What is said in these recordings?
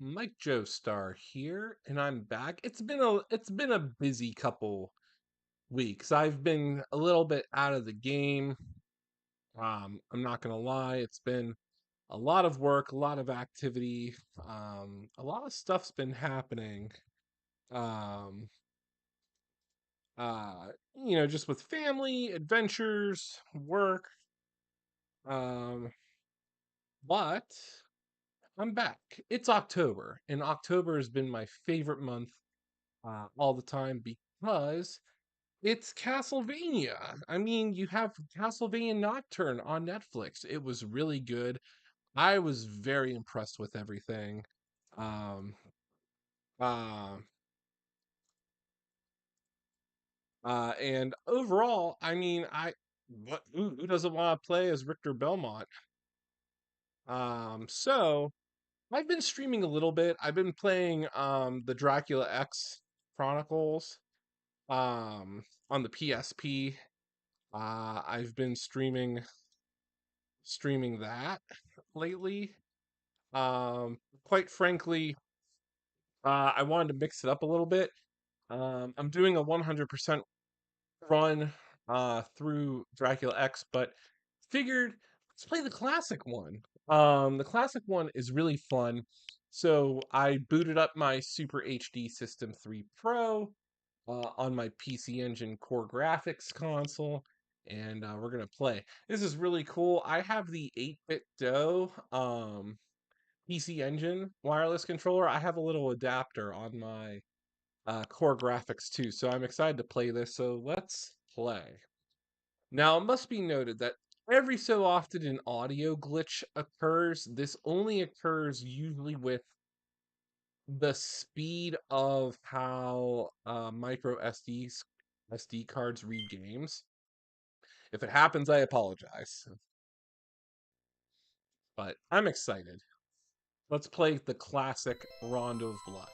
Mike Joestar here, and I'm back. It's been a busy couple weeks. I've been a little bit out of the game. I'm not gonna lie, it's been a lot of work, a lot of activity, a lot of stuff's been happening. Um, just with family, adventures, work. Um, but I'm back. It's October, and October has been my favorite month all the time because it's Castlevania. I mean, you have Castlevania Nocturne on Netflix. It was really good. I was very impressed with everything. Um, uh, and overall, I mean, who doesn't want to play as Richter Belmont? So I've been streaming a little bit. I've been playing the Dracula X Chronicles on the PSP. I've been streaming that lately. Quite frankly, I wanted to mix it up a little bit. I'm doing a 100% run through Dracula X, but figured let's play the classic one. The classic one is really fun. So I booted up my Super HD System 3 Pro on my PC Engine Core Graphics console, and we're gonna play. This is really cool. I have the 8-bit Do PC Engine wireless controller. I have a little adapter on my Core Graphics too, so I'm excited to play this. So let's play. Now, it must be noted that every so often an audio glitch occurs. This only occurs usually with the speed of how micro SD cards read games. If it happens, I apologize. But I'm excited. Let's play the classic Rondo of Blood.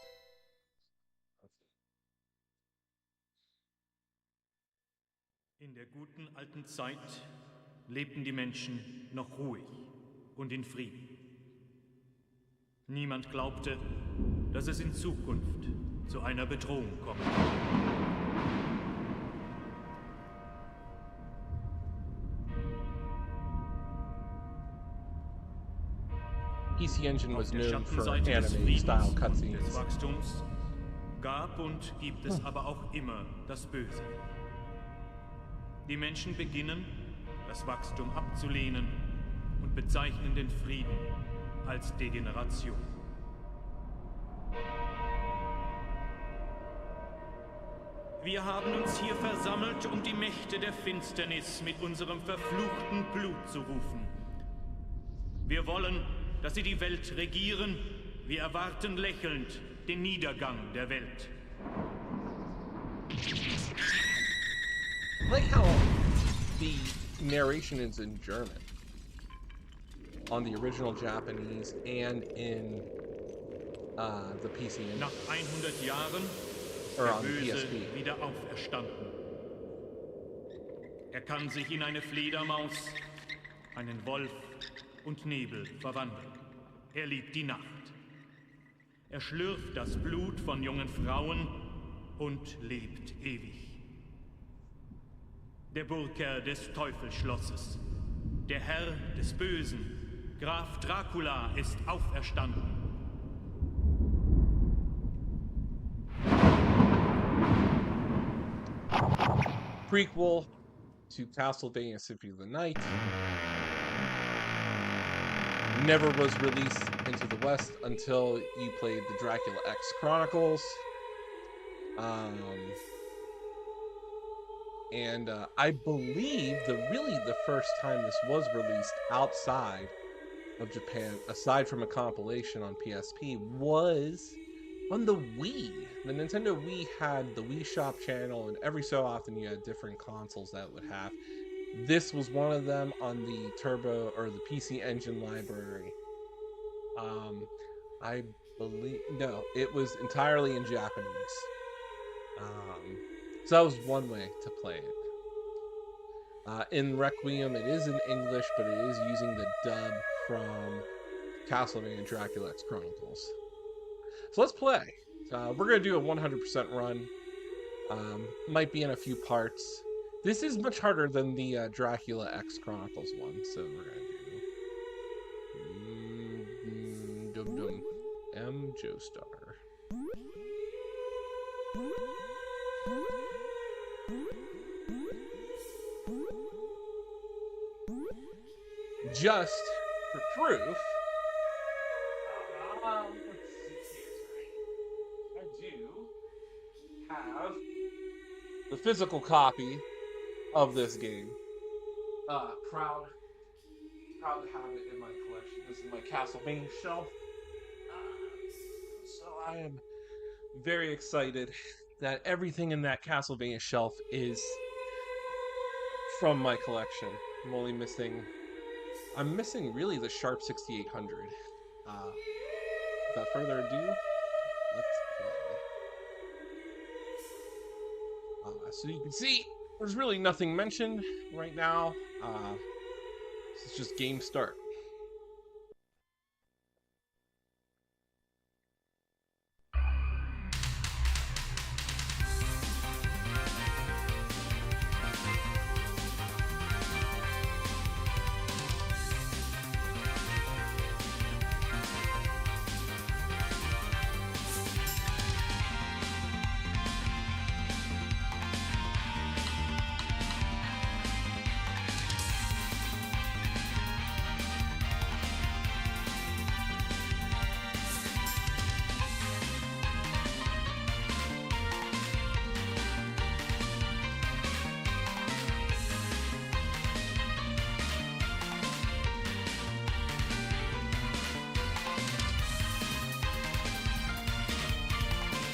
In der guten alten Zeit lebten die Menschen noch ruhig und in Frieden. Niemand glaubte, dass es in Zukunft zu einer Bedrohung kommen würde. PC Engine was Auf der known for Schattenseite des anime-style Friedens und cutscenes. des Wachstums gab und gibt es aber auch immer das Böse. Die Menschen beginnen, das Wachstum abzulehnen und bezeichnen den Frieden als Degeneration. Wir haben uns hier versammelt, um die Mächte der Finsternis mit unserem verfluchten Blut zu rufen. Wir wollen, dass sie die Welt regieren. Wir erwarten lächelnd den Niedergang der Welt. I like how the narration is in German on the original Japanese and in the PC Engine, Nach 100 Jahren ist or der on the Böse PSP. wieder auferstanden. Er kann sich in eine Fledermaus, einen Wolf und Nebel verwandeln. Er liebt die Nacht. Er schlürft das Blut von jungen Frauen und lebt ewig. Der Burgherr des Teufelsschlosses, der Herr des Bösen, Graf Dracula ist auferstanden. Prequel to Castlevania Symphony of the Night. Never was released into the West until you played the Dracula X Chronicles. And I believe the first time this was released outside of Japan, aside from a compilation on PSP, was on the Wii. The Nintendo Wii had the Wii Shop channel, and every so often you had different consoles that would have. This was one of them on the Turbo or the PC Engine library. I believe no, it was entirely in Japanese. So that was one way to play it. In Requiem, it is in English, but it is using the dub from Castlevania Dracula X Chronicles. So let's play. We're gonna do a 100% run. Might be in a few parts. This is much harder than the Dracula X Chronicles one, so we're gonna do Dum Dum M Joestar. Just for proof, let's see here. I do have the physical copy of this game. Proud to have it in my collection. This is my Castlevania shelf. So I am very excited that everything in that Castlevania shelf is from my collection. I'm missing really the Sharp 6800. Without further ado, let's play. So you can see, there's really nothing mentioned right now. This is just game start.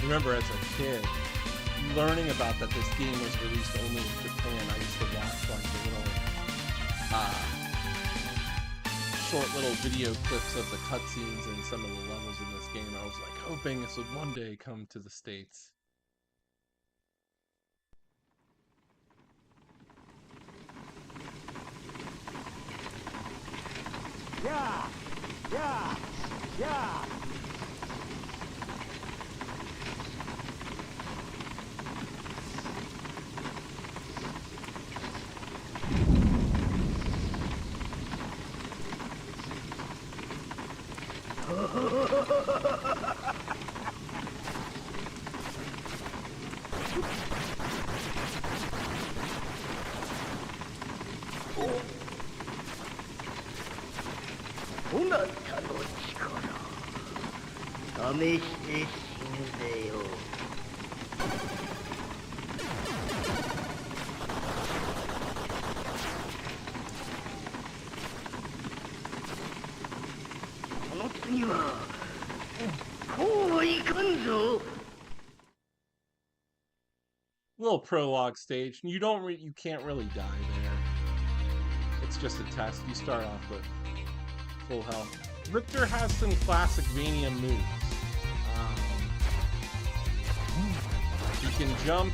Remember as a kid learning about that this game was released only in Japan. I used to watch like the little short little video clips of the cutscenes and some of the levels in this game. I was like hoping this would one day come to the States. Yeah! Yeah! Yeah! Little prologue stage. You can't really die there. It's just a test. You start off with full health. Richter has some classic Vania moves. He can jump.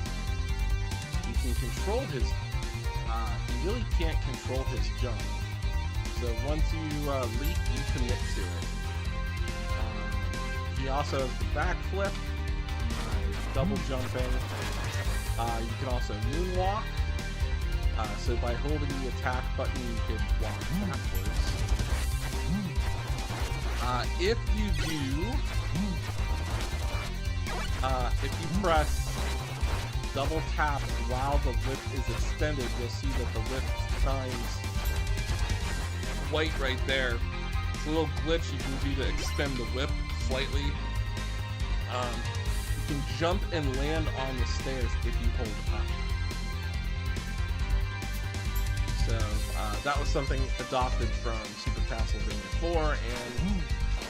He can control his. He really can't control his jump. So once you leap, you commit to it. He also has the backflip. Double jumping. You can also moonwalk. So by holding the attack button, you can walk backwards. If you press double tap while the whip is extended, you'll see that the whip shines white right there. It's a little glitch you can do to extend the whip slightly. You can jump and land on the stairs if you hold up. So that was something adopted from Super Castlevania 4, and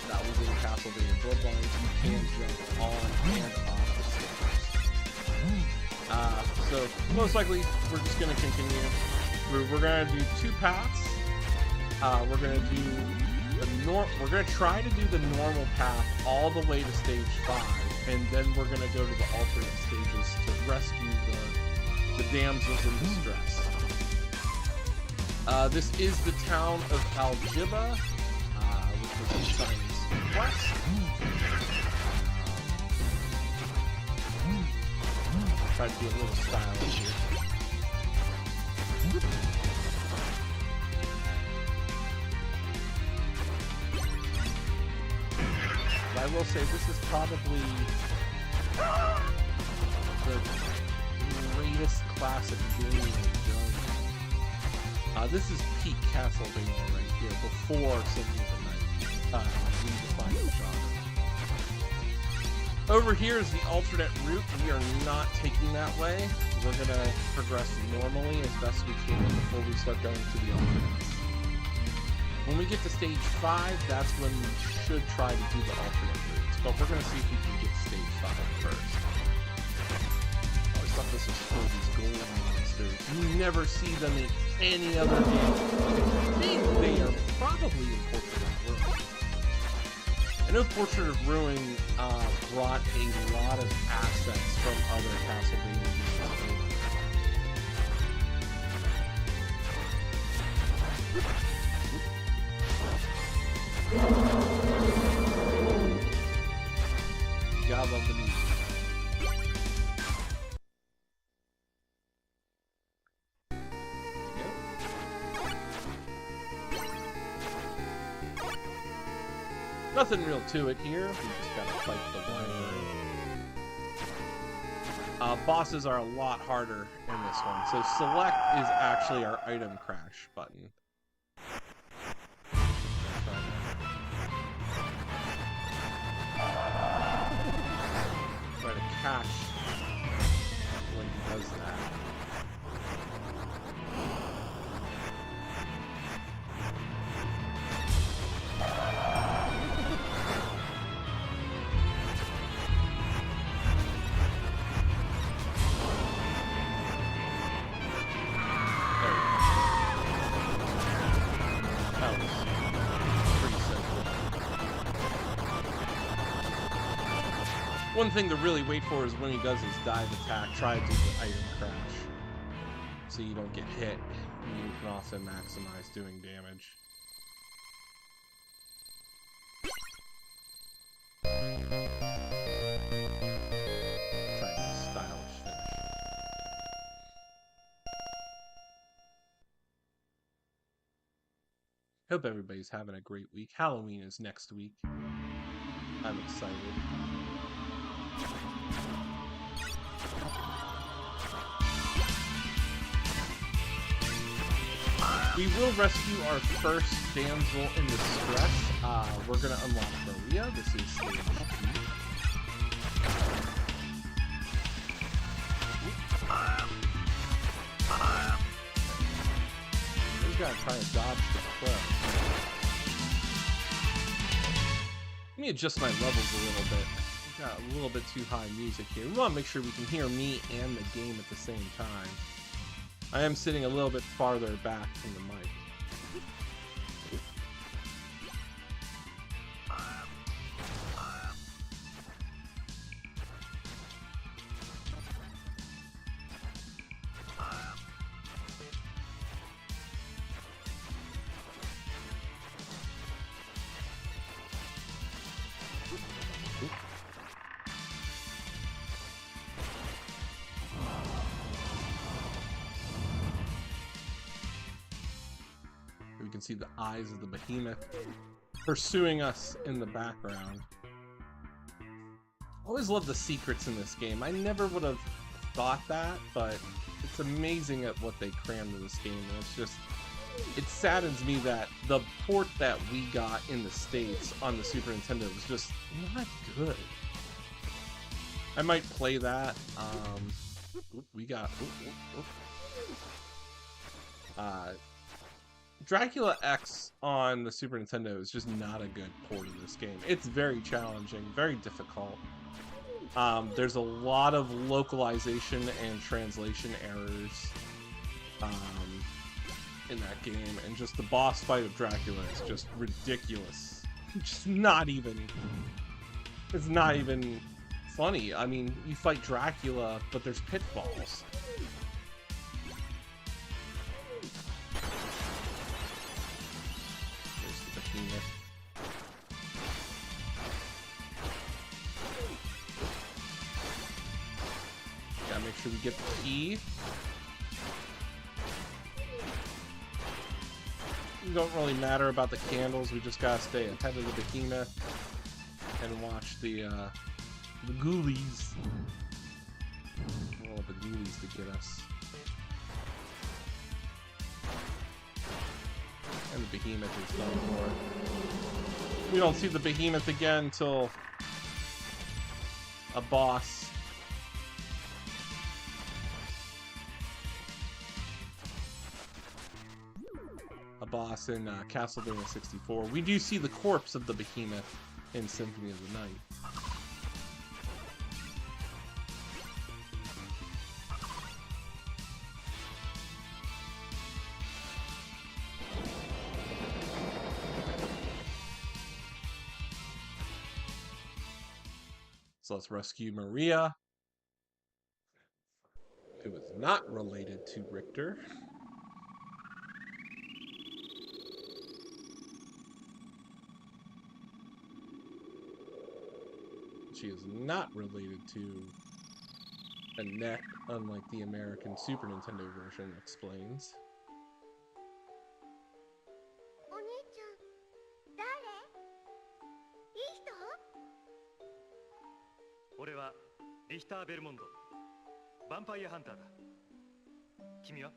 that was in Castlevania Bloodlines. You can jump on and off the stairs. So most likely we're just going to continue. We're going to do two paths. We're going to try to do the normal path all the way to stage 5, and then we're going to go to the alternate stages to rescue the damsels in distress. This is the town of Algiba, which was in Simon's quest. try to be a little stylish here. But I will say this is probably the greatest classic game I've done. This is peak Castlevania right here, before Symphony of the Night redefined the genre. Over here is the alternate route. We are not taking that way. We're gonna progress normally as best we can before we start going to the alternates. When we get to stage 5, that's when we should try to do the alternate routes. But we're gonna see if we can get stage 5 first. I always thought this was for these gold monsters. You never see them in any other game. They are probably in Portrait of Ruin. I know Portrait of Ruin brought a lot of assets from other Castlevania games. Gotta love the music. Nothing real to it here. We just gotta fight the library. Bosses are a lot harder in this one. So select is actually our item crash button. Try to cash when he does that. One thing to really wait for is when he does his dive attack, try to do the item crash. So you don't get hit, and you can also maximize doing damage. Try to stylish finish. Hope everybody's having a great week. Halloween is next week. I'm excited. We will rescue our first damsel in distress. We're gonna unlock Maria. This is stage 2. We gotta try to dodge the crow. Let me adjust my levels a little bit. We got a little bit too high music here. We want to make sure we can hear me and the game at the same time. I am sitting a little bit farther back from the mic. We can see the eyes of the behemoth pursuing us in the background. Always love the secrets in this game. I never would have thought that, but it's amazing at what they crammed in this game. And it's just, it saddens me that the port that we got in the States on the Super Nintendo was just not good. I might play that. We got Dracula X on the Super Nintendo is just not a good port of this game. It's very challenging, very difficult. There's a lot of localization and translation errors in that game, and just the boss fight of Dracula is just ridiculous. Just not even... It's not even funny. I mean, you fight Dracula, but there's pitfalls. Make sure we get the key. It don't really matter about the candles. We just gotta stay ahead of the behemoth and watch the ghoulies. All the ghoulies to get us. And the behemoth is done for. We don't see the behemoth again until a boss. A boss in Castlevania 64. We do see the corpse of the behemoth in Symphony of the Night. So let's rescue Maria. It was not related to Richter. She is not related to a neck, unlike the American Super Nintendo version explains. お兄ちゃん、誰？いい人？俺はリヒター・ベルモンド、ヴァンパイアハンターだ。君は？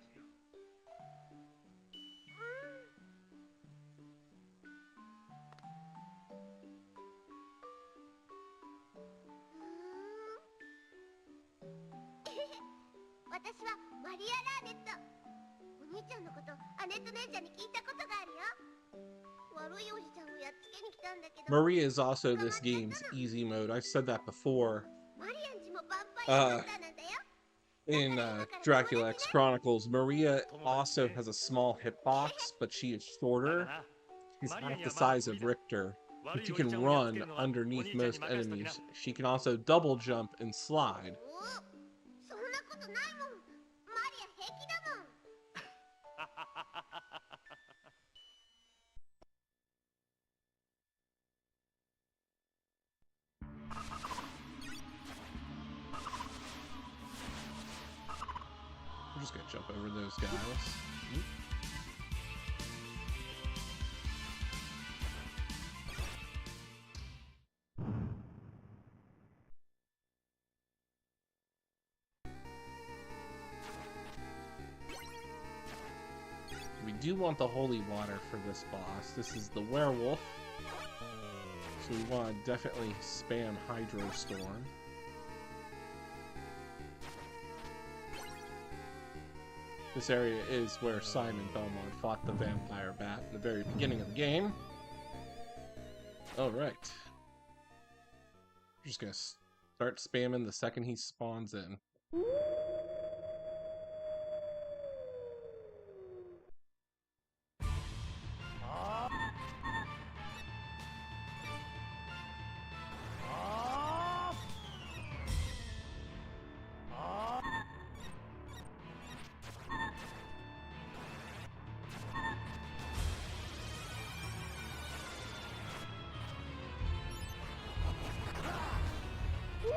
私はマリア・ラーネット。お兄ちゃんのことアネット姉ちゃんに聞いたことがあるよ。悪いおじちゃんをやっつけに来たんだけど。 Maria is also this game's easy mode. I've said that before. マリアンジもヴァンパイアハンターなんだよ。In Dracula X Chronicles, Maria also has a small hitbox, but she is shorter. She's half the size of Richter, but she can run underneath most enemies. She can also double jump and slide. お、そんなことないもん。マリア平気だもん。I'm just gonna jump over those guys. We do want the holy water for this boss. This is the werewolf. So we want to definitely spam Hydro Storm. This area is where Simon Belmont fought the vampire bat in the very beginning of the game. Alright. I'm just gonna start spamming the second he spawns in.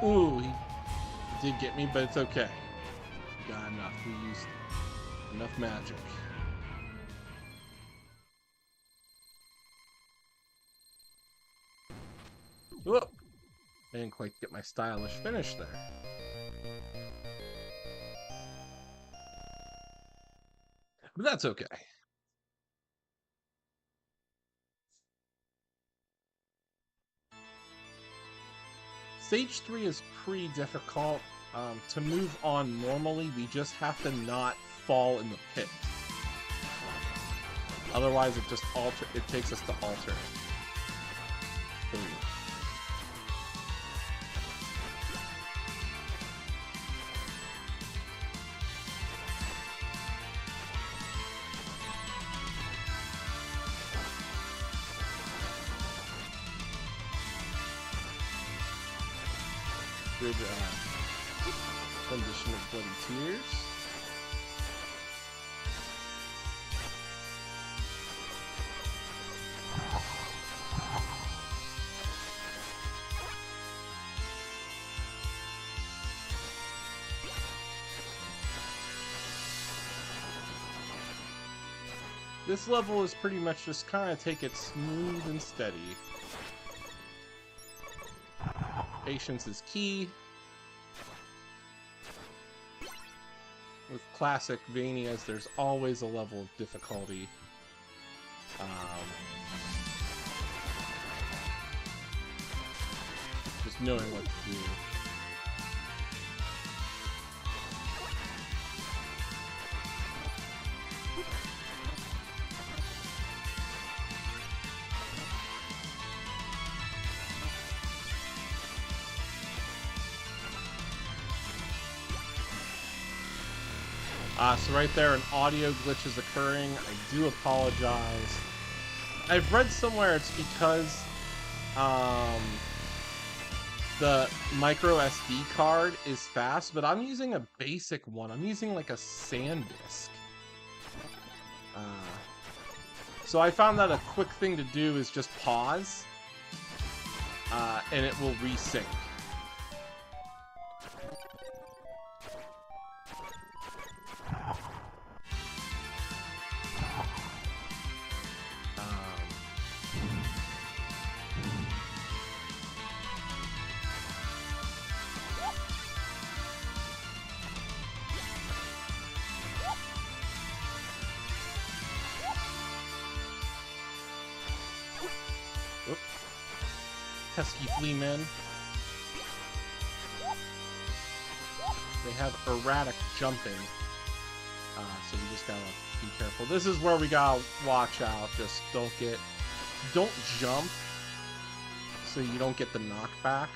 Ooh, he did get me, but it's okay. Got enough. We used enough magic. Whoop! I didn't quite get my stylish finish there. But that's okay. Stage 3 is pretty difficult. To move on normally, we just have to not fall in the pit. Otherwise, it takes us to alter 3. Good condition of Bloody Tears. This level is pretty much just kind of take it smooth and steady. Patience is key. With classic Vanias, there's always a level of difficulty. Just knowing what to do. So right there, an audio glitch is occurring. I do apologize. I've read somewhere it's because the micro SD card is fast, but I'm using a basic one. I'm using like a SanDisk. So I found that a quick thing to do is just pause, and it will resync. Pesky flea men. They have erratic jumping, so we just gotta be careful. This is where we gotta watch out. Just don't jump, so you don't get the knockback.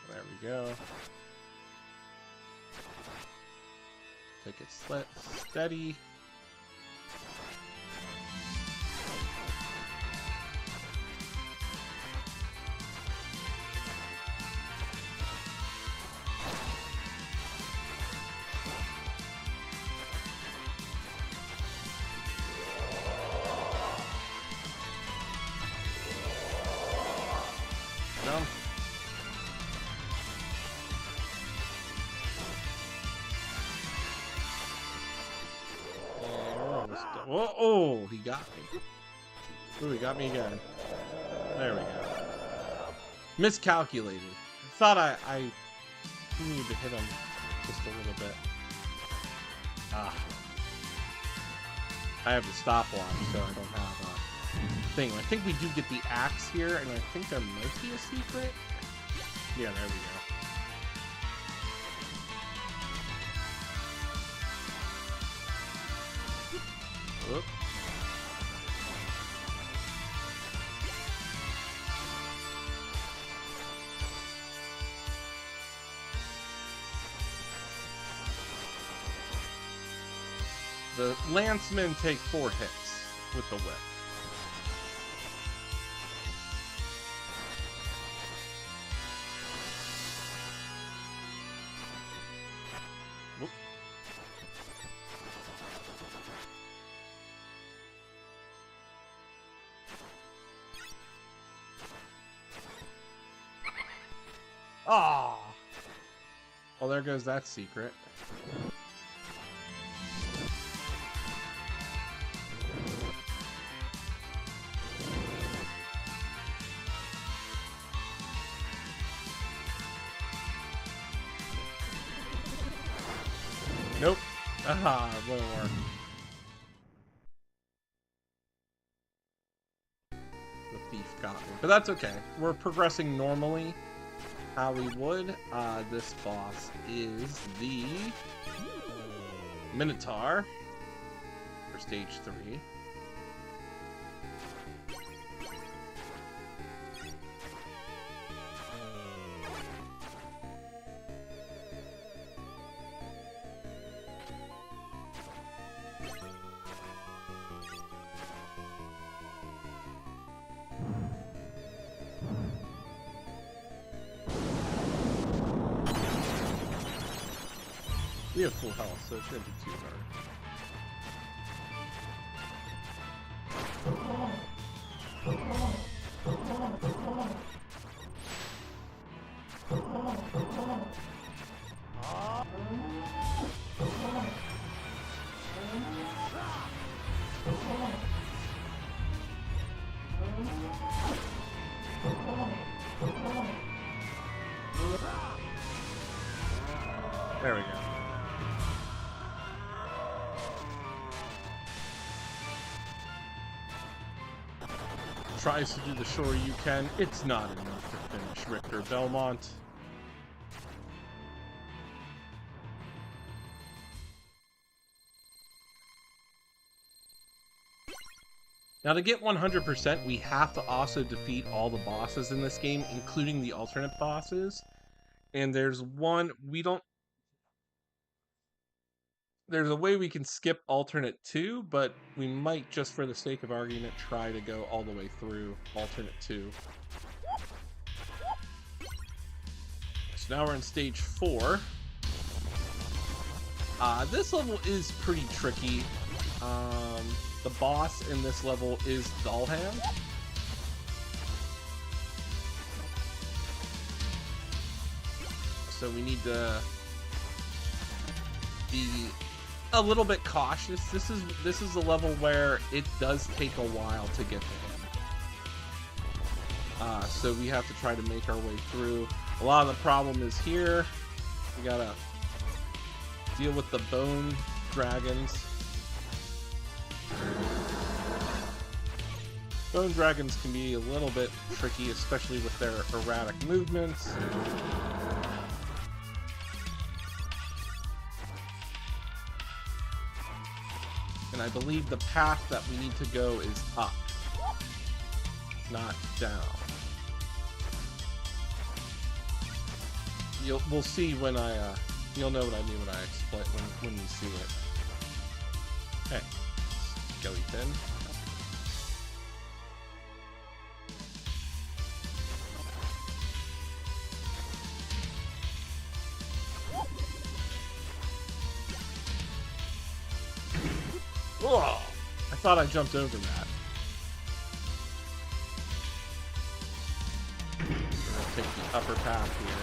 There we go. Take it steady. Jump. Whoa, oh, he got me. Ooh, he got me again. There we go. Miscalculated. I thought I needed to hit him just a little bit. I have the stopwatch, so I don't have a thing. I think we do get the axe here, and I think there might be a secret. Yeah, there we go. Whoop. The lancemen take 4 hits with the whip. Whoop. Ah! Well, there goes that secret. Nope. Aha, it wouldn't work. The thief got me. But that's okay. We're progressing normally how we would. This boss is the Minotaur for stage 3. We have full health, so it shouldn't be too hard. There we go. Tries to do the sure you can. It's not enough to finish Richter Belmont. Now, to get 100%, we have to also defeat all the bosses in this game, including the alternate bosses. And there's one, there's a way we can skip alternate 2, but we might, just for the sake of argument, try to go all the way through alternate 2. So now we're in stage 4. This level is pretty tricky. The boss in this level is Dollhand. So we need to be a little bit cautious. This is a level where it does take a while to get to him. So we have to try to make our way through. A lot of the problem is here. We gotta deal with the bone dragons. Bone dragons can be a little bit tricky, especially with their erratic movements. And I believe the path that we need to go is up, not down. We'll see when you'll know what I mean when I explain when you see it. Hey, skeleton. Whoa! I thought I jumped over that. We're gonna take the upper path here.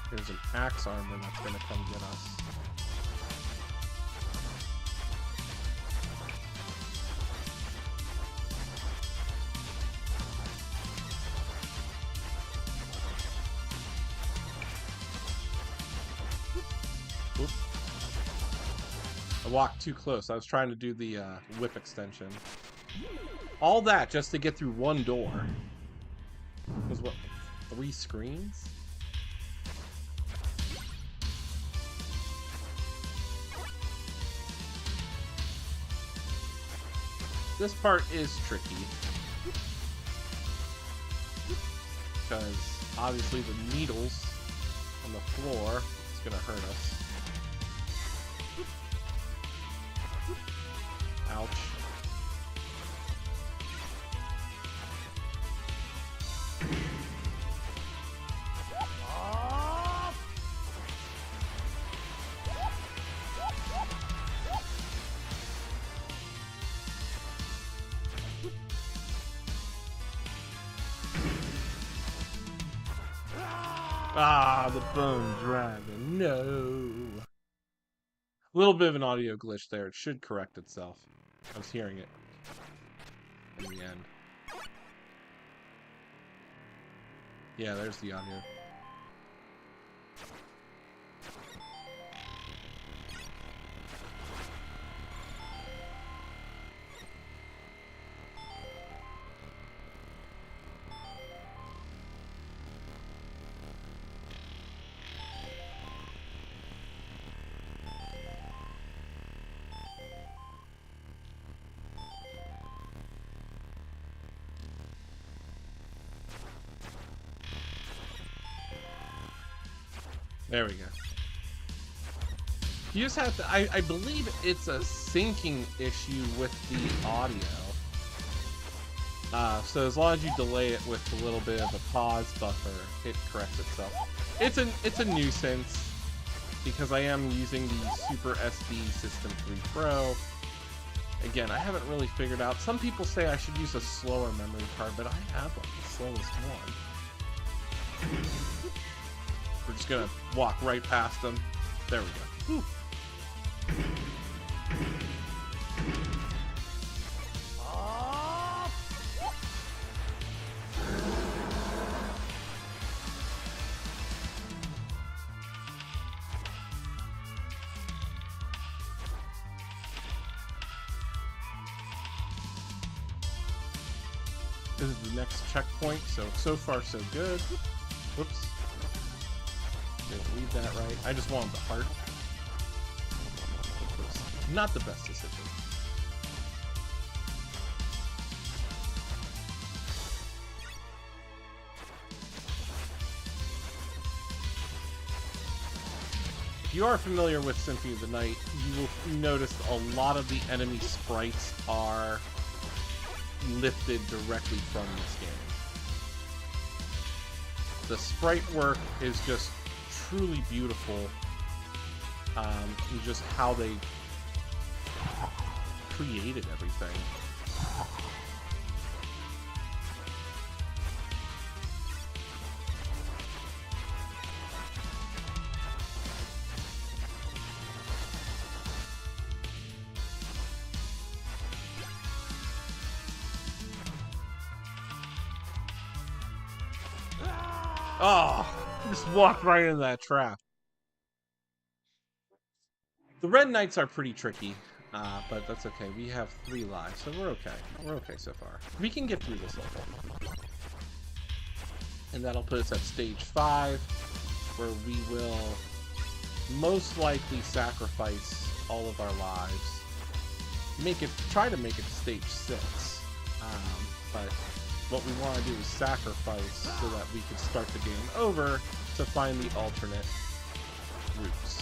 There's an axe armor that's gonna come get us. Oop. I walked too close. I was trying to do the whip extension. All that just to get through one door. It was what, 3 screens? This part is tricky, because obviously the needles on the floor is going to hurt us. Ouch. Ah, the bone dragon. No. A little bit of an audio glitch there. It should correct itself. I was hearing it in the end. Yeah, there's the audio. There we go. You just have to, I believe it's a syncing issue with the audio. So as long as you delay it with a little bit of a pause buffer, it corrects itself. It's a nuisance. because I am using the Super SD System 3 Pro. Again, I haven't really figured out. Some people say I should use a slower memory card, but I have like the slowest one. We're just gonna walk right past them. There we go. Whew. This is the next checkpoint, so far so good. Whoops. Didn't read that right. I just wanted the heart. Not the best decision. If you are familiar with Symphony of the Night, you will notice a lot of the enemy sprites are lifted directly from this game. The sprite work is just truly beautiful, and just how they created everything. Oh, just walked right into that trap. The Red Knights are pretty tricky, but that's okay. We have 3 lives, so we're okay. We're okay so far. We can get through this level. And that'll put us at stage 5, where we will most likely sacrifice all of our lives. Try to make it to stage 6. But what we want to do is sacrifice so that we can start the game over to find the alternate routes.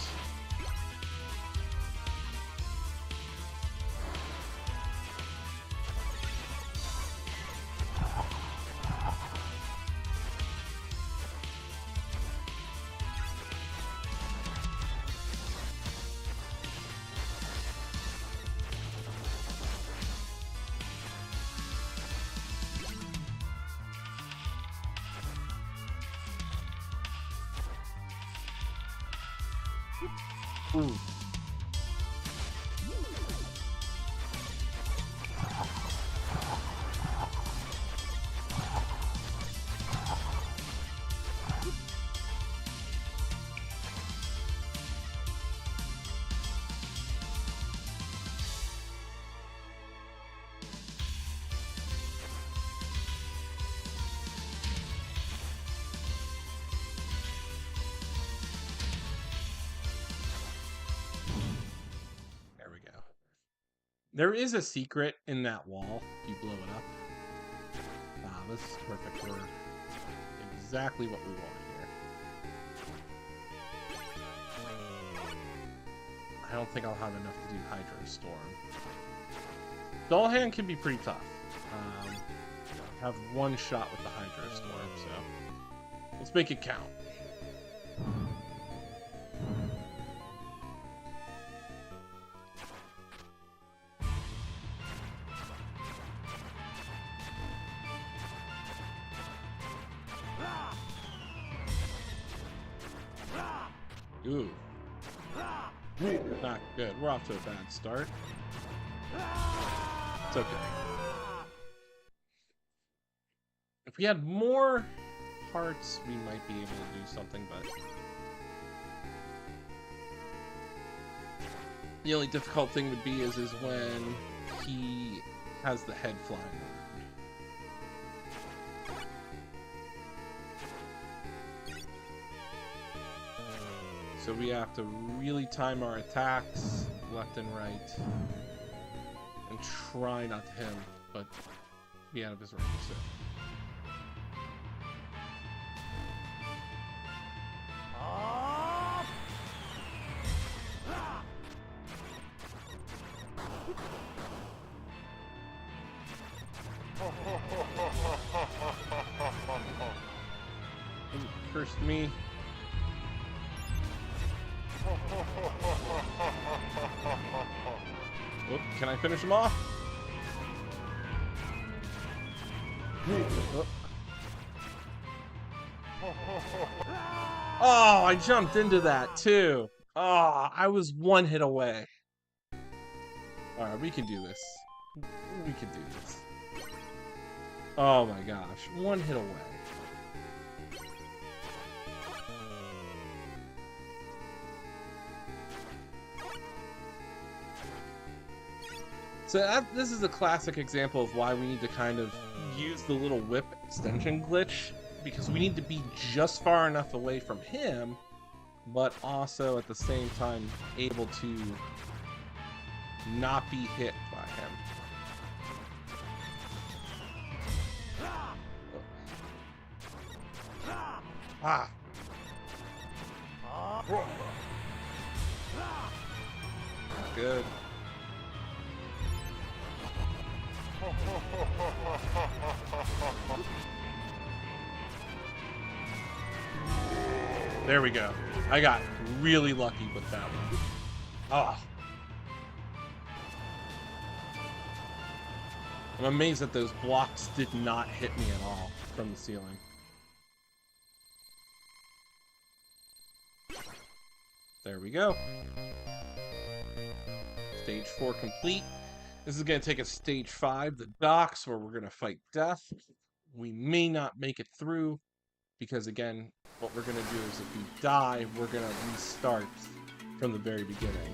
Ooh. There is a secret in that wall if you blow it up. This is perfect. We're exactly what we want here. I don't think I'll have enough to do Hydro Storm. Dull Hand can be pretty tough. Have one shot with the Hydro Storm, so let's make it count. Ooh. Not good. We're off to a bad start. It's okay. If we had more hearts, we might be able to do something, but the only difficult thing would be is when he has the head flying around. So we have to really time our attacks left and right and try not to hit him, but be out of his range. So. Ooh, cursed me. Oop, can I finish him off? Oop. Oh, I jumped into that too. Oh, I was one hit away. Alright, we can do this. We can do this. Oh my gosh, one hit away. So this is a classic example of why we need to kind of use the little whip extension glitch, because we need to be just far enough away from him, but also at the same time able to not be hit by him. Ah. Good. There we go. I got really lucky with that one. Ah. I'm amazed that those blocks did not hit me at all from the ceiling. There we go. Stage 4 complete. This is going to take us stage 5, the docks, where we're going to fight death. We may not make it through, because again, what we're going to do is if we die, we're going to restart from the very beginning.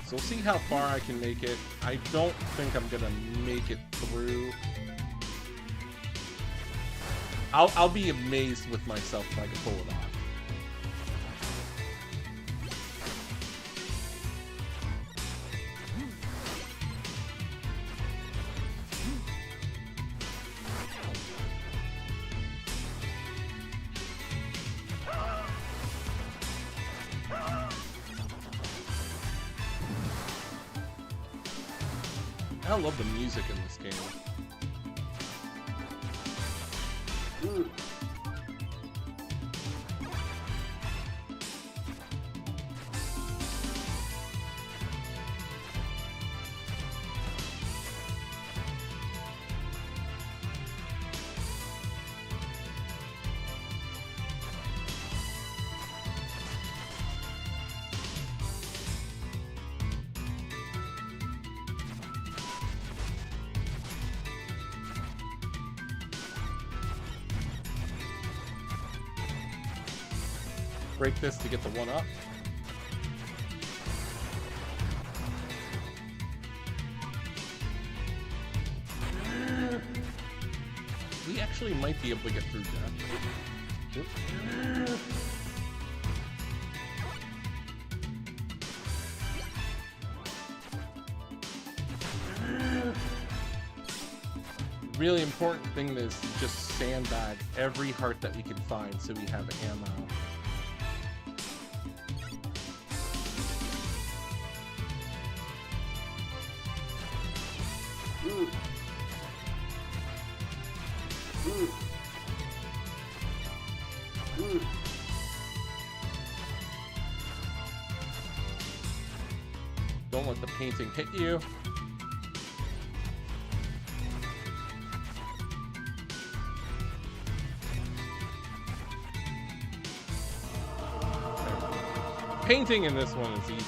So we'll see how far I can make it. I don't think I'm going to make it through. I'll be amazed with myself if I can pull it off. I love the music in this game. Break this to get the one up. We actually might be able to get through that. Really important thing is just sandbag every heart that we can find so we have ammo. Don't let the painting hit you. Painting in this one is easier.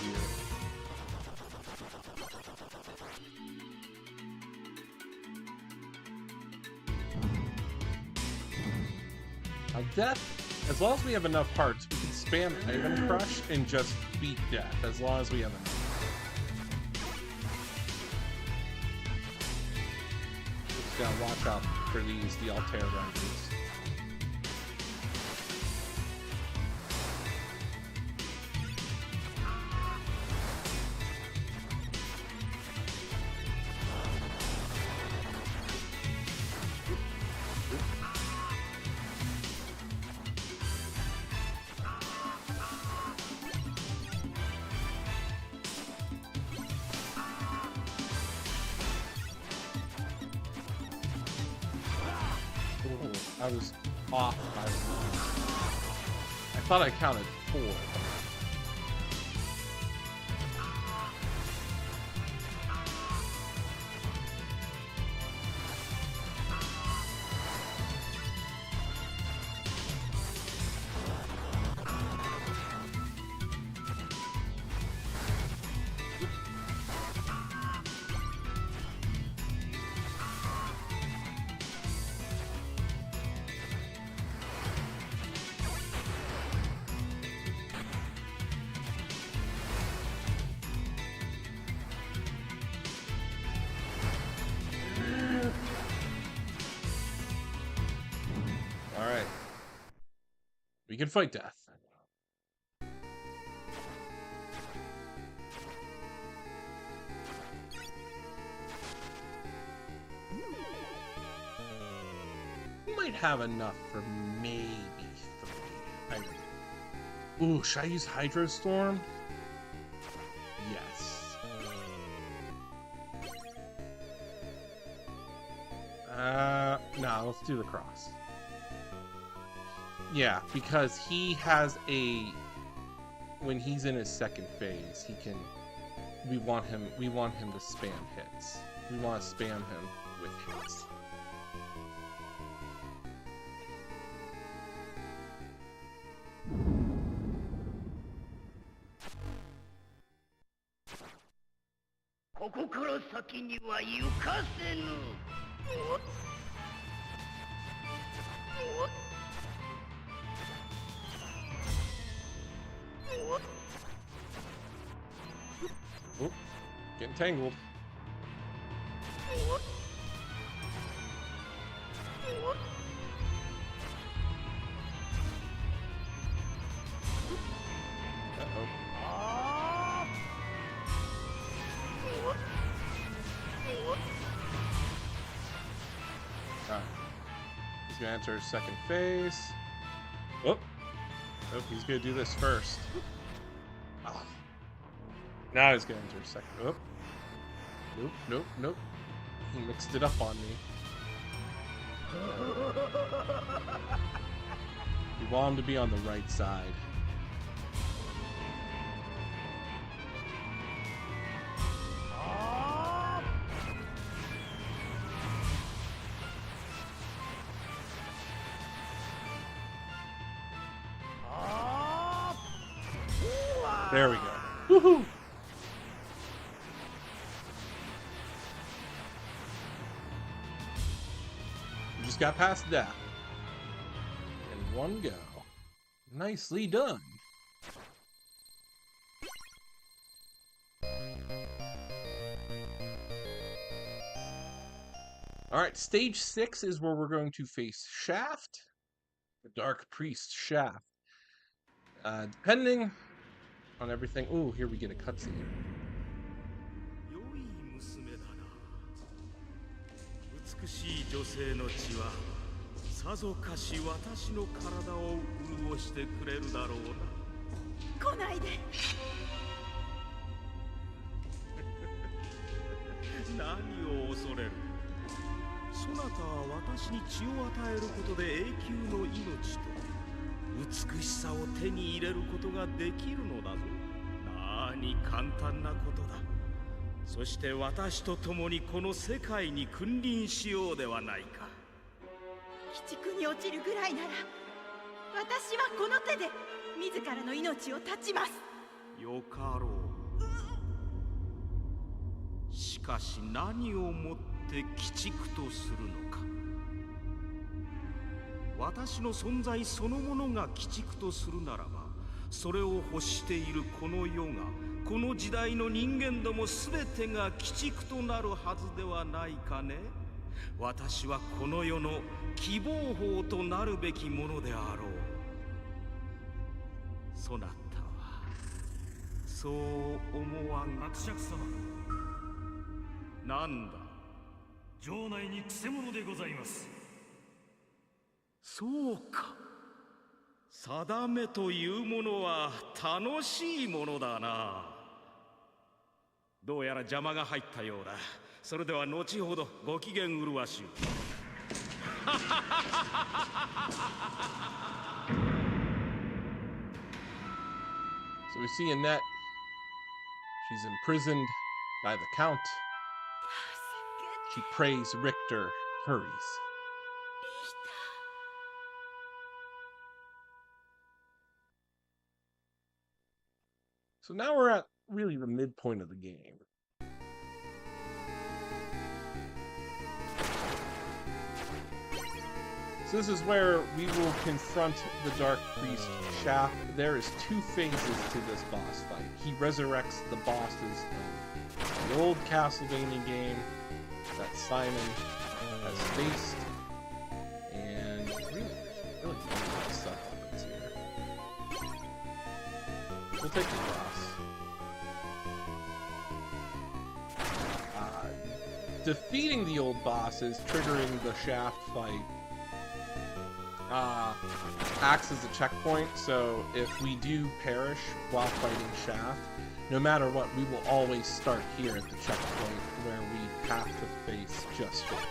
Now death, as long as we have enough hearts, we can spam item crush and just beat death, as long as we have enough. Just gotta watch out for these, the Altair Rangers. I was off by one. thought I counted 4. Alright. We can fight death. We might have enough for maybe 3. Ooh, should I use Hydro Storm? Yes. No, let's do the cross. Yeah, because he has a... When he's in his second phase, he can... We want him to spam hits. We want to spam him with hits. Oop, getting tangled. Uh-oh. Alright. He's gonna enter his second phase. Oh, he's gonna do this first. Oh. Now he's gonna enter his second. Oh. Nope. He mixed it up on me. We want him to be on the right side. There we go. Woohoo! We just got past death. In one go. Nicely done. Alright, stage 6 is where we're going to face Shaft. The Dark Priest Shaft. Depending on everything. Ooh, here we get a cutscene. So we see Annette. She's imprisoned by the Count. She prays Richter hurries. So now we're at really the midpoint of the game. So this is where we will confront the Dark Priest Shaft. There is 2 phases to this boss fight. He resurrects the bosses of the old Castlevania game that Simon has faced. And really a lot of stuff happens here. We'll take the boss. Defeating the old bosses, triggering the Shaft fight, acts as a checkpoint, so if we do perish while fighting Shaft, no matter what, we will always start here at the checkpoint where we have to face just Shaft.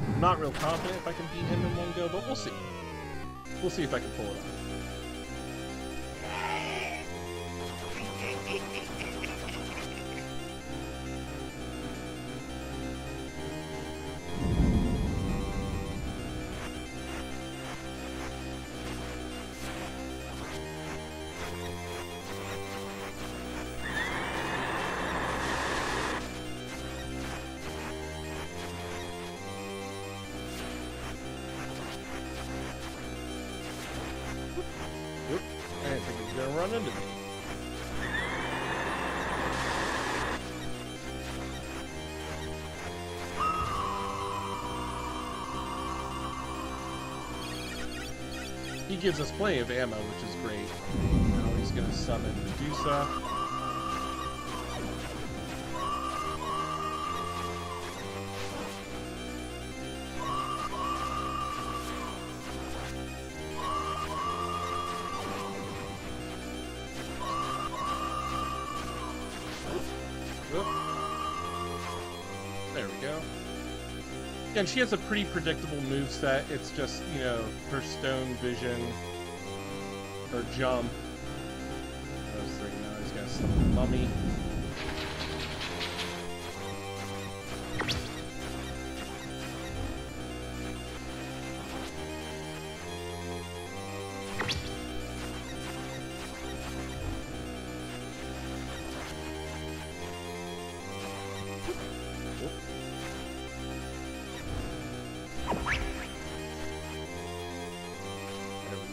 I'm not real confident if I can beat him in one go, but we'll see. We'll see if I can pull it off. I didn't think he was gonna run into me. He gives us plenty of ammo, which is great. Now he's gonna summon Medusa. There we go. And she has a pretty predictable moveset. It's just, you know, her stone vision, her jump. Those 3 now. He's gonna summon the mummy.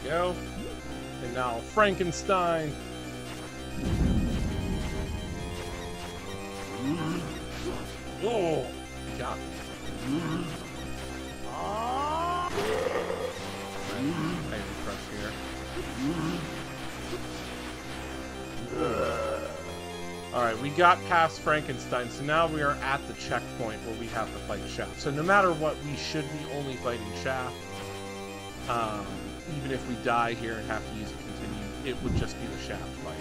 Go. And now Frankenstein. Oh, got me. I refresh here. Alright, we got past Frankenstein, so now we are at the checkpoint where we have to fight Shaft. So no matter what, we should be only fighting Shaft. Even if we die here and have to use a continue, it would just be the Shaft fight.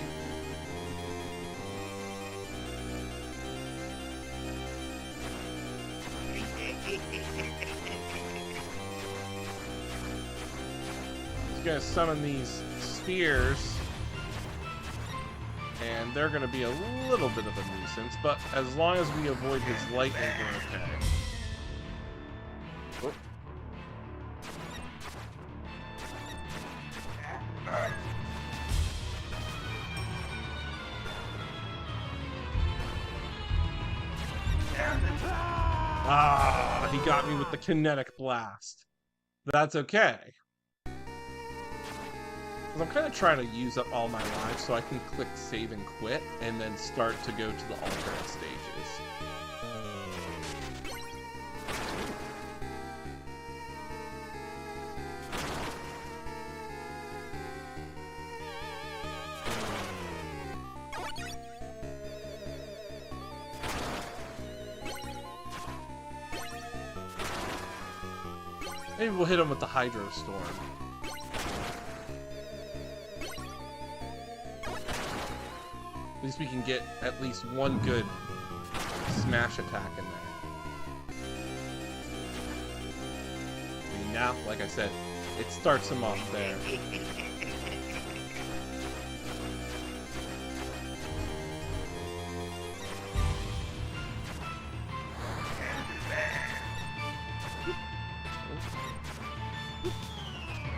He's gonna summon these spheres, and they're gonna be a little bit of a nuisance, but as long as we avoid his lightning, we're okay. Oh. Ah, he got me with the kinetic blast. That's okay. Because I'm kind of trying to use up all my lives so I can click save and quit and then start to go to the alternate stages. Maybe we'll hit him with the Hydro Storm. At least we can get at least one good smash attack in there. yeah, like I said, it starts him off there.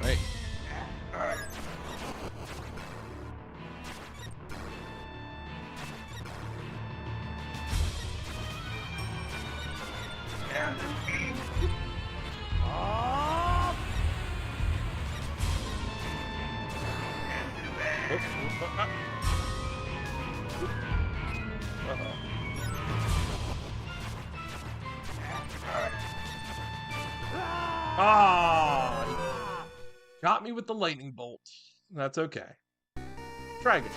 Right. Ah, he got me with the lightning bolt. That's okay. Try again.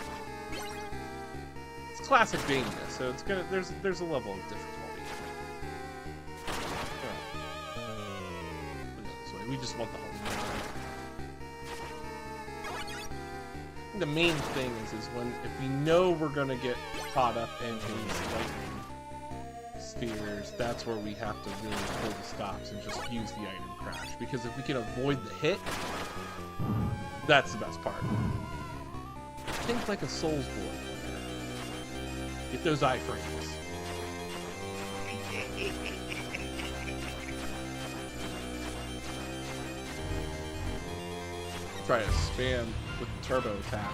It's classic Bania, so it's gonna there's a level of difficulty. This way. We just want the whole. The main thing is when if we know we're gonna get caught up in his lightning spheres, that's where we have to really pull the stops and just use the item crash. Because if we can avoid the hit, that's the best part. Think like a Souls board. Get those iframes. Try to spam with the turbo attack.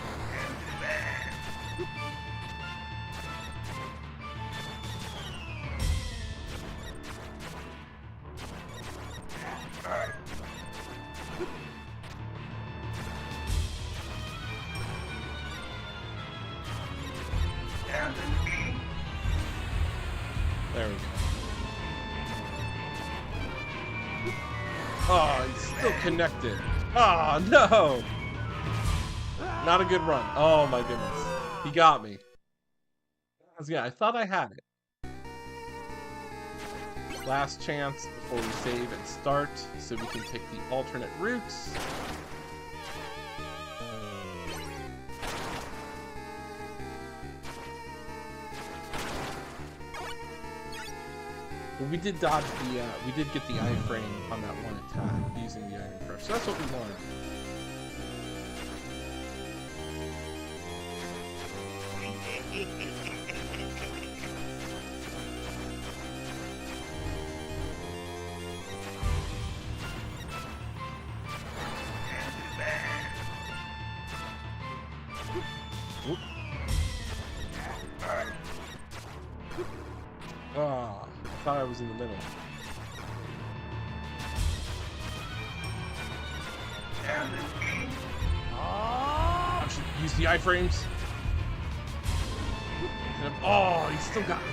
There we go. Oh, he's still connected. Oh, no! Not a good run. Oh, my goodness. He got me. Yeah, I thought I had it. Last chance before we save and start, so we can take the alternate routes. But we did dodge the, we did get the iframe on that one attack using the iron crush. So that's what we wanted. Ah, I thought I was in the middle. I should use the iframes. Oh, he still got me.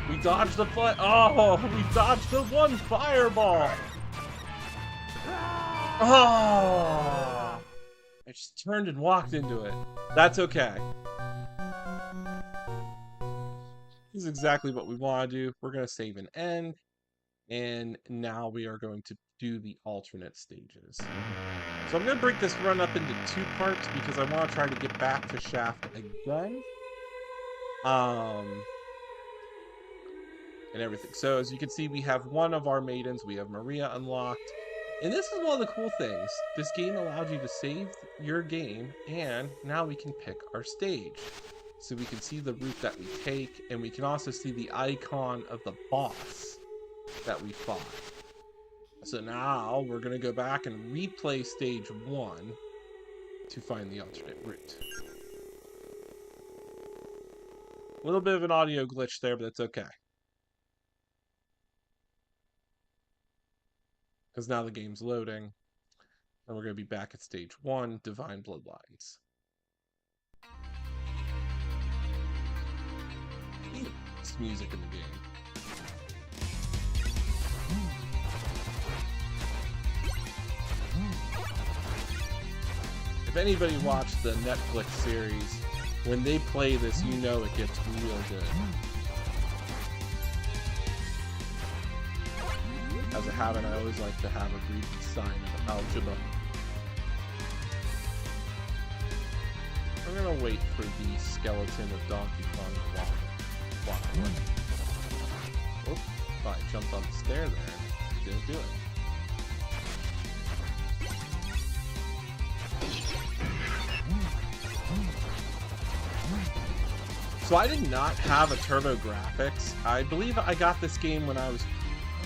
We dodged the fly. Oh, we dodged the one fireball. Oh, I just turned and walked into it. That's okay. This is exactly what we want to do. We're going to save and end. And now we are going to do the alternate stages. So I'm going to break this run up into 2 parts because I want to try to get back to Shaft again. And everything. So as you can see, we have one of our maidens. We have Maria unlocked. And this is one of the cool things. This game allows you to save your game, and now we can pick our stage. So we can see the route that we take, and we can also see the icon of the boss that we fought. So now we're going to go back and replay stage 1 to find the alternate route. A little bit of an audio glitch there, but that's okay. Because now the game's loading, and we're going to be back at stage 1, Divine Bloodlines. It's music in the game. If anybody watched the Netflix series, when they play this, you know it gets real good. As a habit, I always like to have a brief sign of algebra. I'm gonna wait for the skeleton of Donkey Kong to walk away. Oh, thought I jumped on the stair there. Didn't do it. So I did not have a Turbo Graphics. I believe I got this game when I was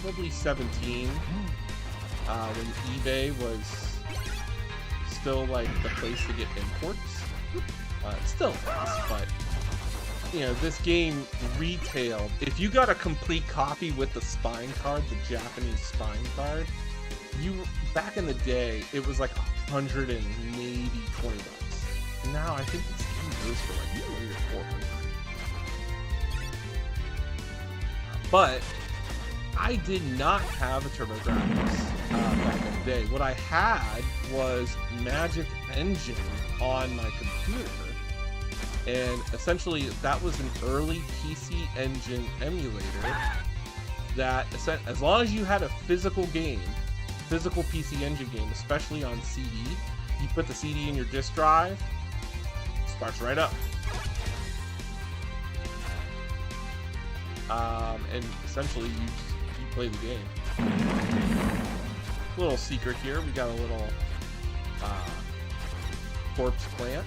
probably 17, when eBay was still like the place to get imports. It still is, but you know, this game retailed. If you got a complete copy with the spine card, the Japanese spine card, back in the day, it was like 100 and maybe 20 bucks. Now I think this game goes for like 3 or 400. But I did not have a TurboGrafx back in the day. What I had was Magic Engine on my computer. And essentially, that was an early PC Engine emulator that, as long as you had a physical game, physical PC Engine game, especially on CD, you put the CD in your disk drive, it starts right up. And essentially, you play the game. Little secret here, we got a little corpse plant.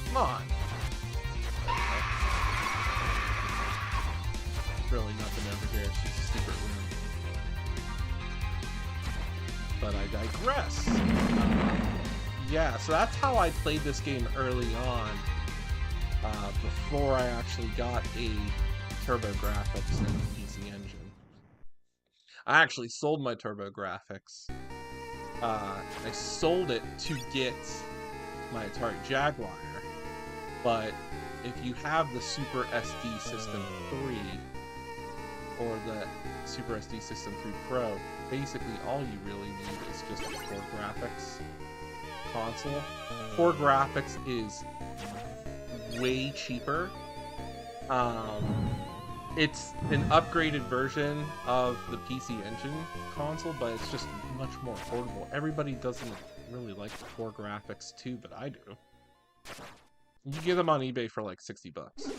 Come on. Really nothing over here, it's just a secret room. But I digress. Yeah, so that's how I played this game early on, before I actually got a TurboGrafx and PC Engine. I actually sold my TurboGrafx. I sold it to get my Atari Jaguar, but if you have the Super SD System 3 or the Super SD System 3 Pro, basically all you really need is just a Core Graphics console. Core Graphics is way cheaper. It's an upgraded version of the PC Engine console, but it's just much more affordable. Everybody doesn't really like the Core Graphics too, but I do. You can get them on eBay for like 60 bucks.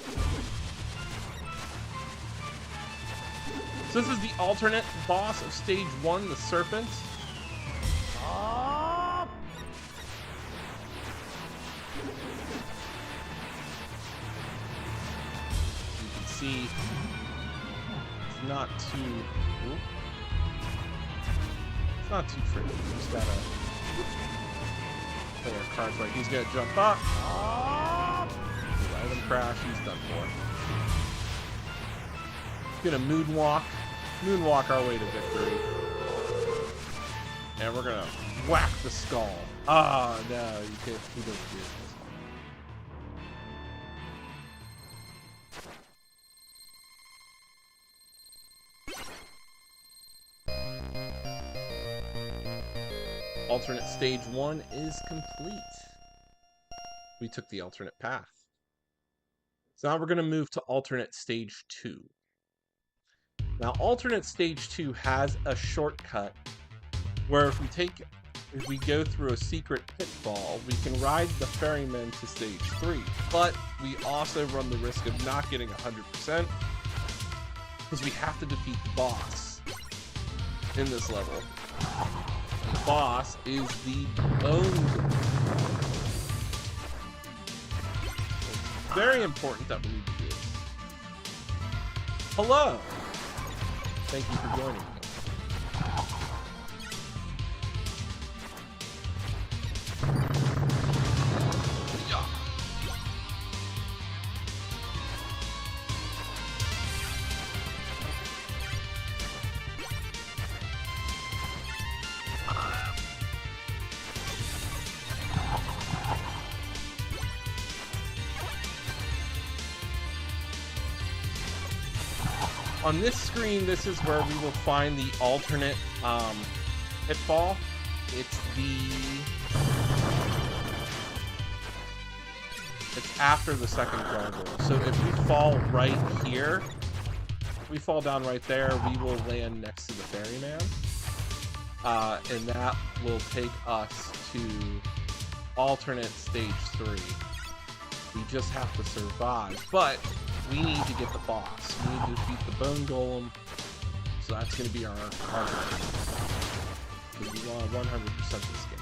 So this is the alternate boss of stage 1, the Serpent. You can see it's not too tricky. You just gotta play our cards right. He's gonna jump up. Let him crash. He's done for. Gonna moonwalk our way to victory, and we're gonna whack the skull. Oh no, you can't. He doesn't do this. Alternate stage 1 is complete. We took the alternate path. So now we're going to move to alternate stage 2. Now, alternate stage 2 has a shortcut where if we go through a secret pitfall, we can ride the ferryman to stage 3. But we also run the risk of not getting 100% because we have to defeat the boss in this level. The boss is the Bone. It's very important that we need to do this. Hello! Thank you for joining me. On this screen, this is where we will find the alternate pitfall. It's after the second gargoyle. So if we fall right here, if we fall down right there, we will land next to the ferryman. And that will take us to alternate stage 3. We just have to survive, but we need to get the boss. We need to defeat the bone golem. So that's going to be our target. Because we want to 100% this game.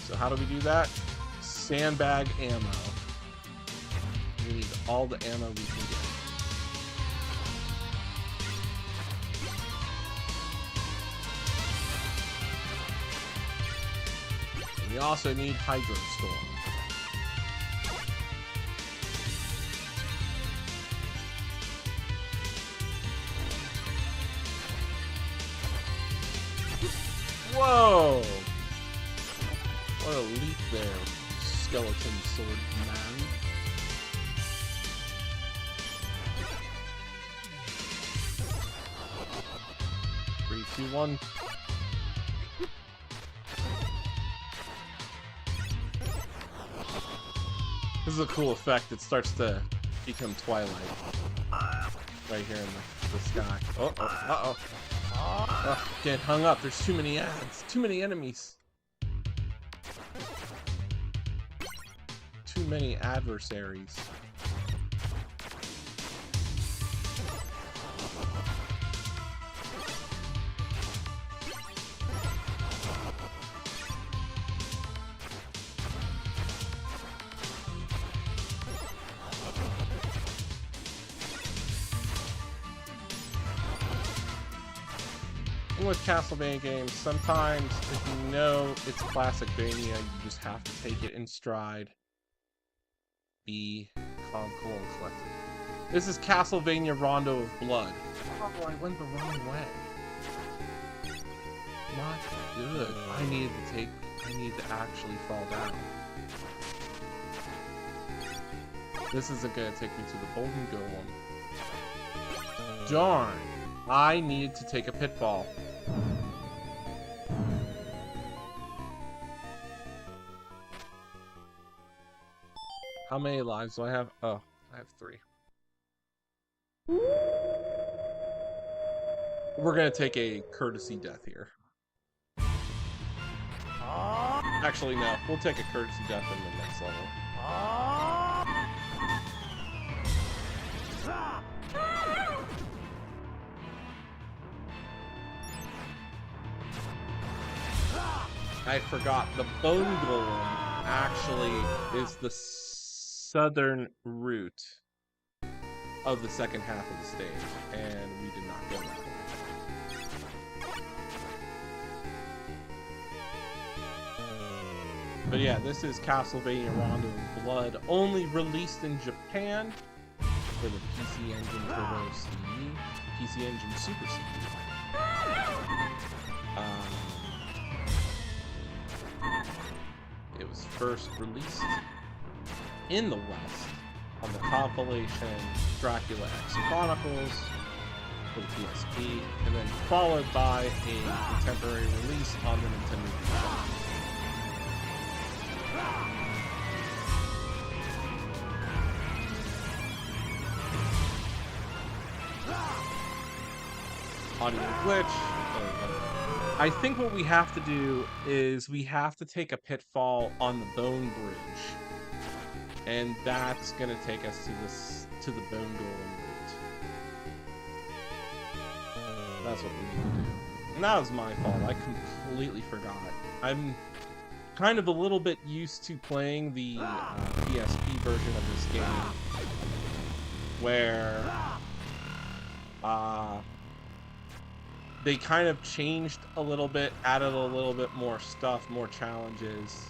So how do we do that? Sandbag ammo. We need all the ammo we can get. And we also need Hydro Storm. Whoa! What a leap there, skeleton sword man. Three, two, one. This is a cool effect. It starts to become Twilight. Right here in the sky. Oh, uh-oh. Oh, get hung up. There's too many ads. Too many enemies. Too many adversaries. With Castlevania games, sometimes if you know it's classicvania, you just have to take it in stride. Be calm, cool, and collected. This is Castlevania Rondo of Blood. Oh, I went the wrong way. Not good. I need to actually fall down. This isn't gonna take me to the Golden Golem. Darn. I needed to take a pitfall. How many lives do I have? Oh, I have 3. We're gonna take a courtesy death here. Actually, no. We'll take a courtesy death in the next level. I forgot, the Bone Golem actually is the southern route of the second half of the stage, and we did not go that way. But yeah, this is Castlevania Rondo of Blood, only released in Japan for the PC Engine Turbo CD, PC Engine Super CD. It was first released in the West on the compilation Dracula X Chronicles for the PSP, and then followed by a contemporary release on the Nintendo DS. Audio glitch. I think what we have to do is we have to take a pitfall on the Bone Bridge, and that's gonna take us to the Bone Golem route. That's what we need to do. And that was my fault. I completely forgot. I'm kind of a little bit used to playing the PSP version of this game, where they kind of changed a little bit, added a little bit more stuff, more challenges.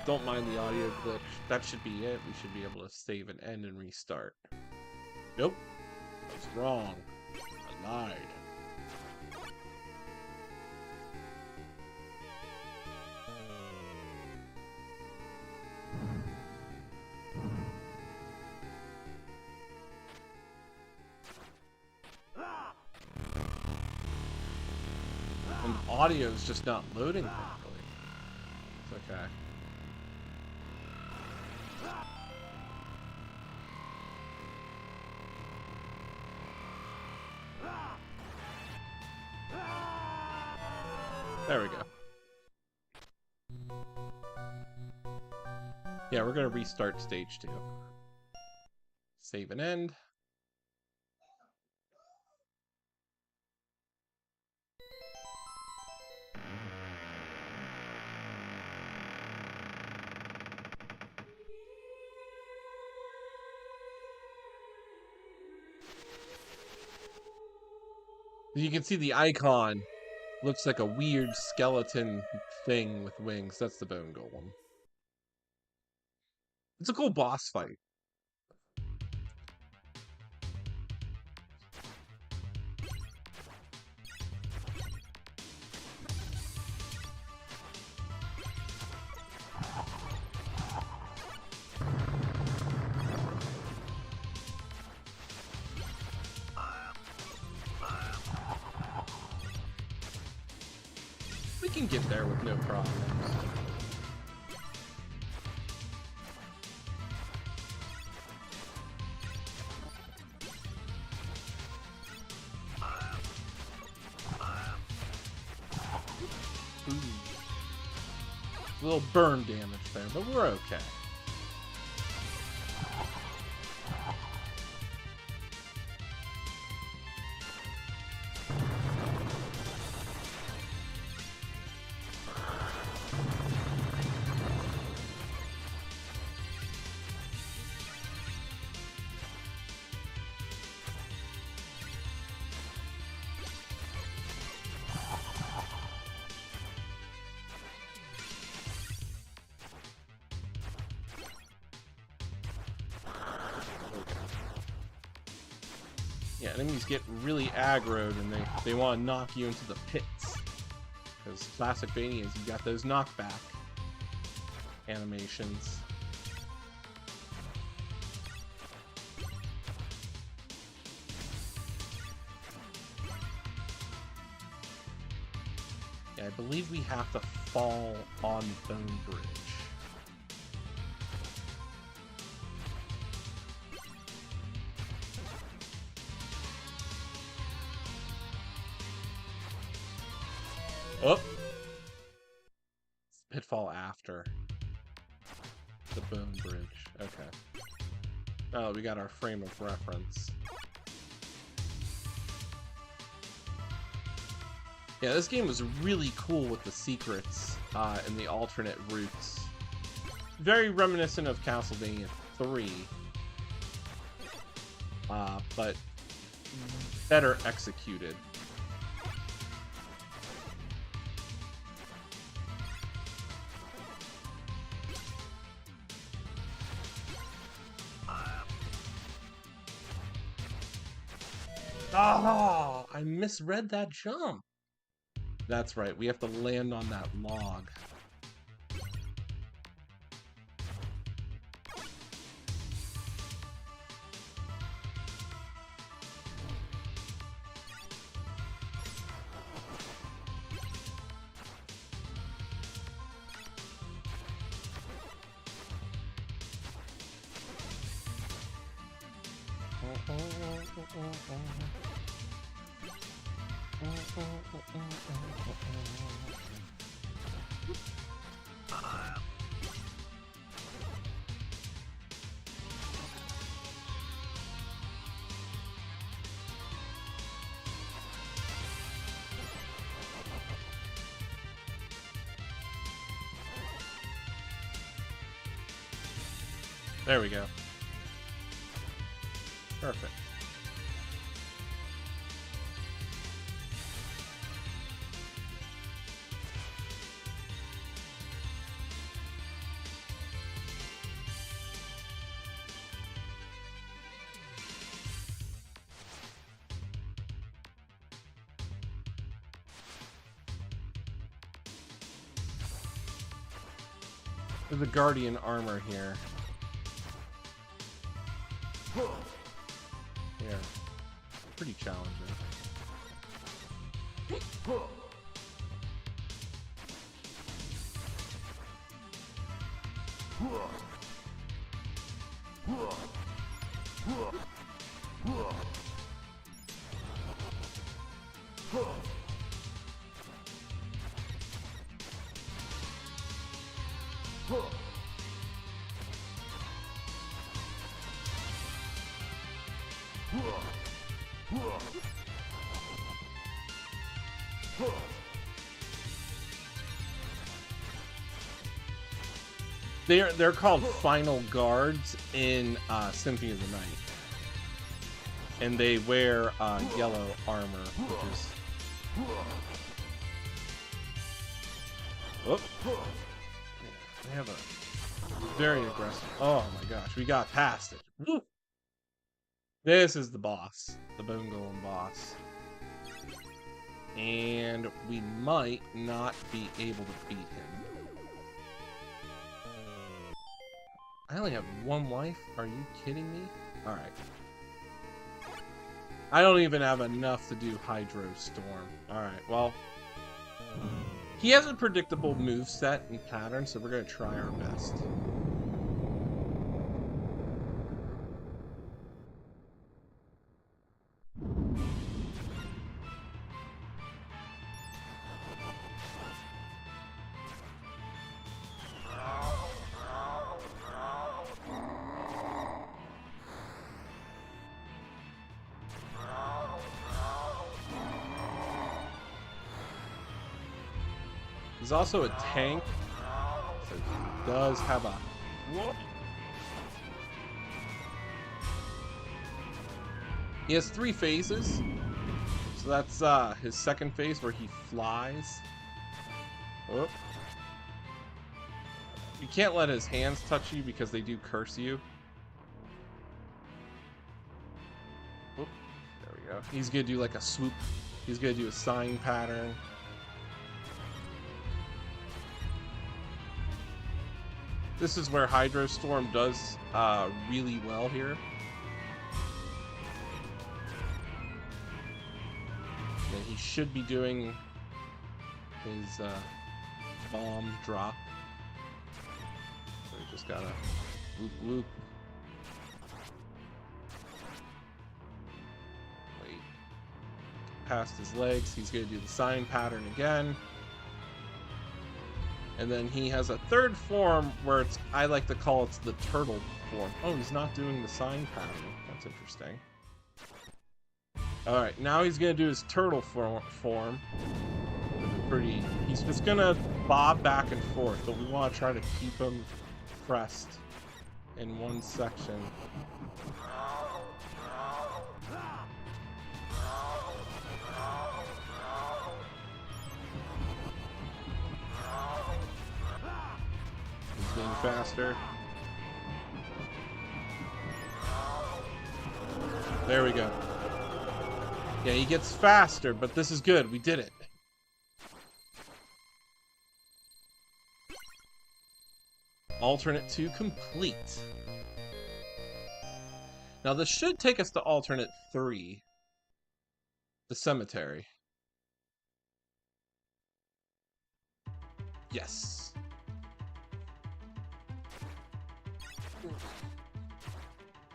Don't mind the audio glitch. That should be it. We should be able to save and end and restart. Nope. I was wrong. I lied. And the audio is just not loading properly. It's okay. There we go. Yeah, we're gonna restart stage 2. Save and end. You can see the icon looks like a weird skeleton thing with wings. That's the bone golem. It's a cool boss fight. We can get there with no problems. Ooh. A little burn damage there, but we're okay. Yeah, enemies get really aggroed and they want to knock you into the pits. Because classic Vanias, you got those knockback animations. Yeah, I believe we have to fall on Bone Bridge. Oh! Pitfall after the Bone Bridge. Okay. Oh, we got our frame of reference. Yeah, this game was really cool with the secrets and the alternate routes. Very reminiscent of Castlevania 3. But better executed. Oh, I misread that jump. That's right, we have to land on that log. There we go. Perfect. There's a Guardian armor here. Yeah. Pretty challenging. They're called final guards in Symphony of the Night, and they wear yellow armor, which is. Whoop. They have a very aggressive. Oh my gosh, we got past it. Woo. This is the boss, the Bone Golem boss, and we might not be able to beat him. I only have one life? Are you kidding me? Alright. I don't even have enough to do Hydro Storm. Alright, well. He has a predictable moveset and pattern, so we're going to try our best. He's also a tank, so he does have a... He has 3 phases, so that's his second phase where he flies. Whoop. You can't let his hands touch you because they do curse you. Whoop. There we go. He's gonna do like a swoop. He's gonna do a sign pattern. This is where Hydro Storm does really well here. And he should be doing his bomb drop. So we just gotta whoop whoop. Wait. Past his legs, he's gonna do the sign pattern again. And then he has a third form where it's, I like to call it the turtle form. Oh, he's not doing the sign pattern. That's interesting. Alright, now he's going to do his turtle form. He's just going to bob back and forth, but we want to try to keep him pressed in one section. Getting faster. There we go. Yeah, he gets faster, but this is good. We did it. Alternate 2 complete. Now this should take us to alternate 3. The cemetery. Yes.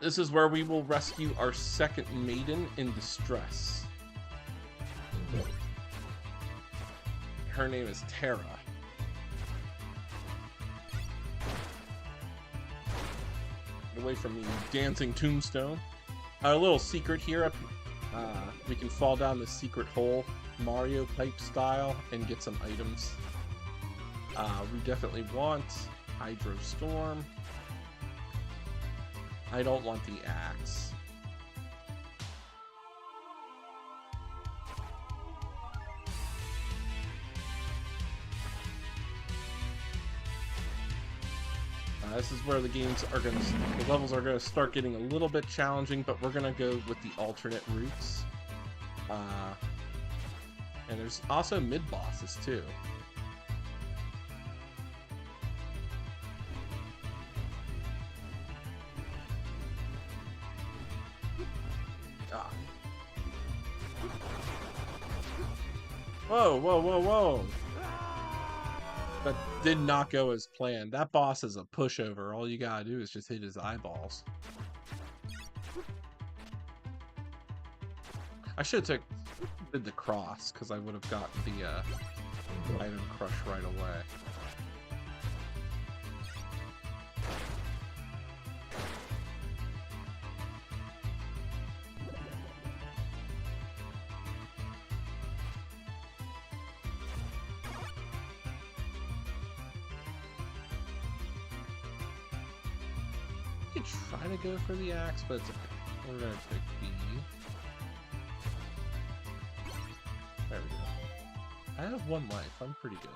This is where we will rescue our second maiden in distress. Her name is Terra. Get away from me, dancing tombstone. A little secret here. We can fall down this secret hole, Mario type style, and get some items. We definitely want Hydro Storm. I don't want the axe. This is where the levels are gonna start getting a little bit challenging, but we're gonna go with the alternate routes. And there's also mid-bosses too. Whoa, whoa, whoa, whoa. That did not go as planned. That boss is a pushover. All you gotta do is just hit his eyeballs. I should have did the cross, because I would have gotten the item crush right away. could try to go for the axe, but it's okay. We're gonna take B. There we go. I have 1 life. I'm pretty good.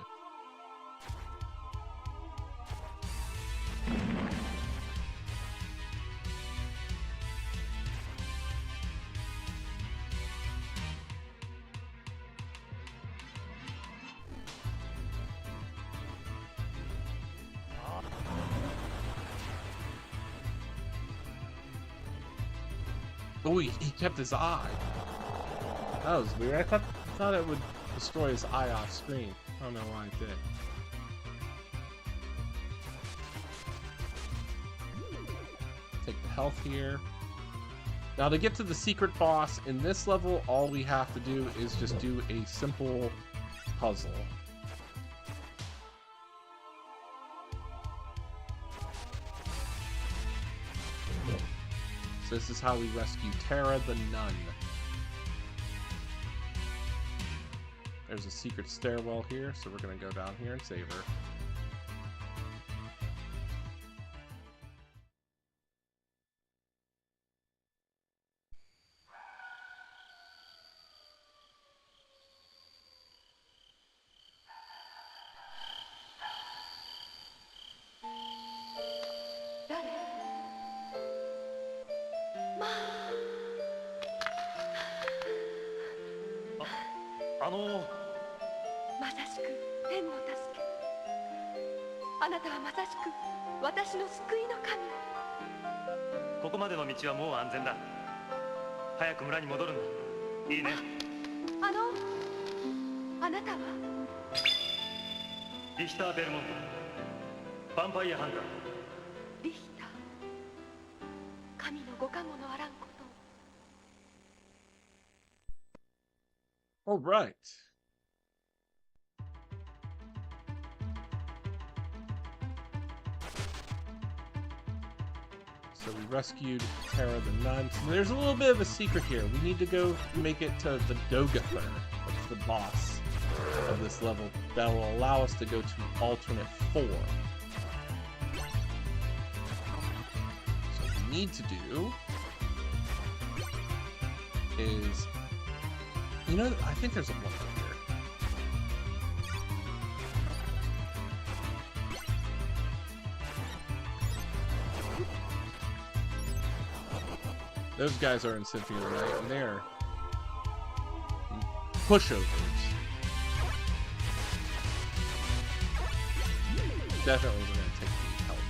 Oh, he kept his eye. That was weird. I thought it would destroy his eye off screen. I don't know why it did. Take the health here. Now to get to the secret boss in this level, all we have to do is just do a simple puzzle. So this is how we rescue Tara the Nun. There's a secret stairwell here, so we're going to go down here and save her.あのまさしく天の助け。あなたはまさしく私の救いの神。ここまでの道はもう安全だ。早く村に戻るんだ。いいね。あなたはリヒター・ベルモンド、ヴァンパイアハンター。リヒター、神のご加護のあらんことを。All right. So we rescued Tara the Nun. So there's a little bit of a secret here. We need to go make it to the Dogather. That's the boss of this level. That will allow us to go to alternate 4. So what we need to do is... You know, I think there's a one over here. Those guys are in Symphony of the Night, and they're pushovers. Definitely we're gonna take the help.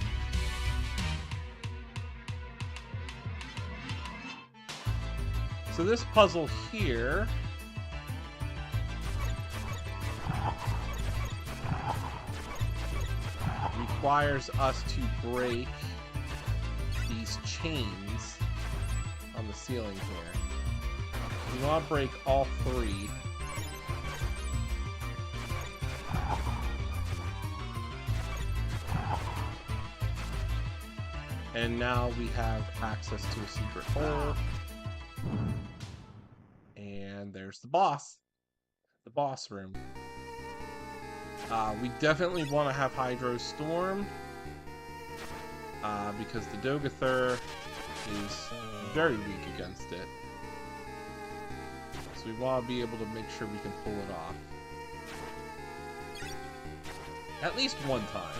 So this puzzle here requires us to break these chains on the ceiling here. We want to break all 3. And now we have access to a secret hole. And there's the boss room. We definitely want to have Hydro Storm, because the Dogather is very weak against it. So we want to be able to make sure we can pull it off. At least one time.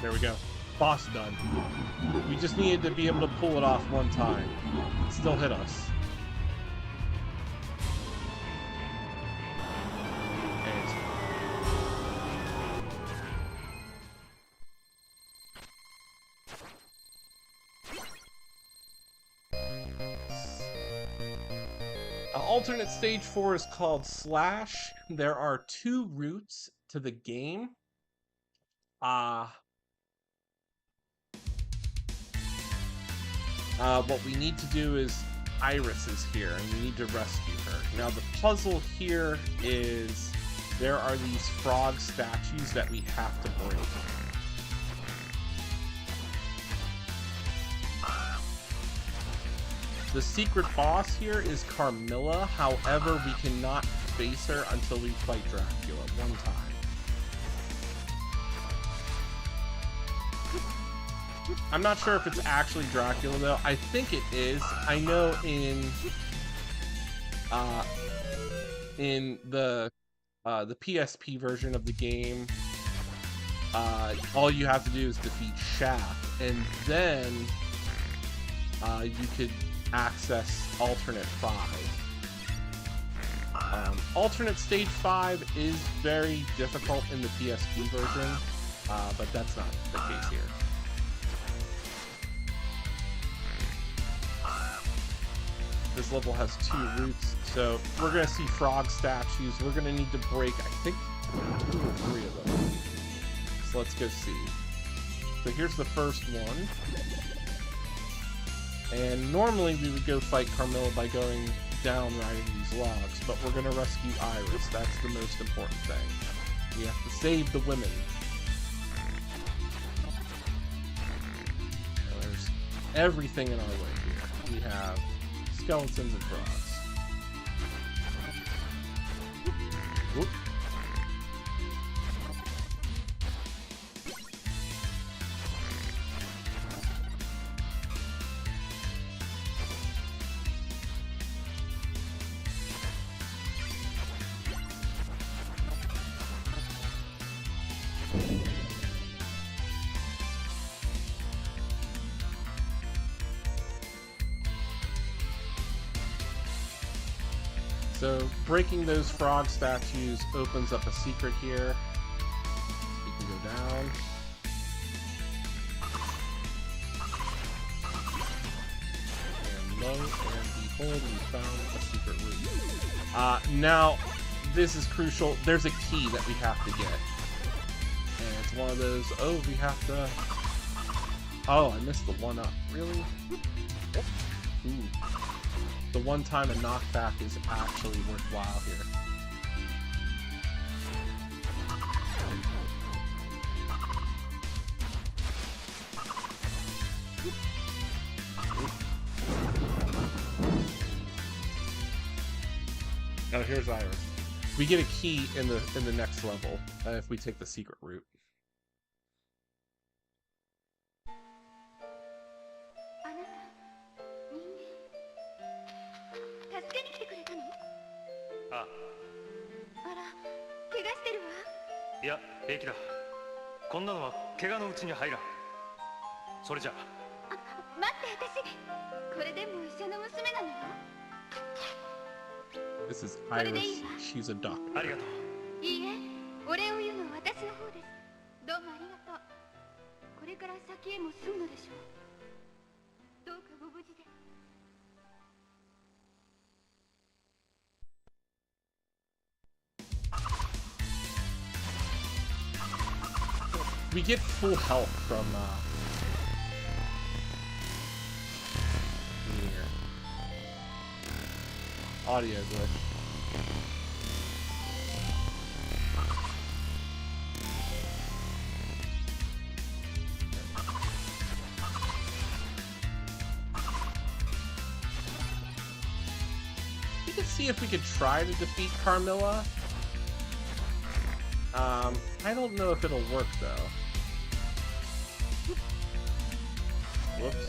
There we go. Boss done. We just needed to be able to pull it off one time. It still hit us. Alternate stage 4 is called Slash. There are 2 routes to the game. What we need to do is Iris is here, and we need to rescue her. Now, the puzzle here is there are these frog statues that we have to break. The secret boss here is Carmilla, however, we cannot face her until we fight Dracula one time. I'm not sure if it's actually Dracula though. I think it is. I know in the PSP version of the game, all you have to do is defeat Shaft, and then you could access alternate 5. Alternate stage 5 is very difficult in the PSP version, but that's not the case here. This level has 2 routes, so we're gonna see frog statues. We're gonna need to break, I think, 2 or 3 of them. So let's go see. So here's the first one. And normally we would go fight Carmilla by going down riding these logs, but we're gonna rescue Iris. That's the most important thing. We have to save the women. Now, there's everything in our way here. We have skeletons and frogs. Whoop. So breaking those frog statues opens up a secret here. So we can go down. And lo and behold, we found a secret room. Now, this is crucial. There's a key that we have to get. And it's one of those, oh, we have to... Oh, I missed the one up. Really? Ooh. The one time a knockback is actually worthwhile here. Now here's Iris. We get a key in the next level if we take the secret route. This is Iris. She's a doctor. いいえ、お礼を言うのは私の方です。どうもありがとう。これから先へも進むのでしょう。どうかご無事で。We get full health from here. Audio glitch. We can see if we could try to defeat Carmilla. I don't know if it'll work though. Whoops.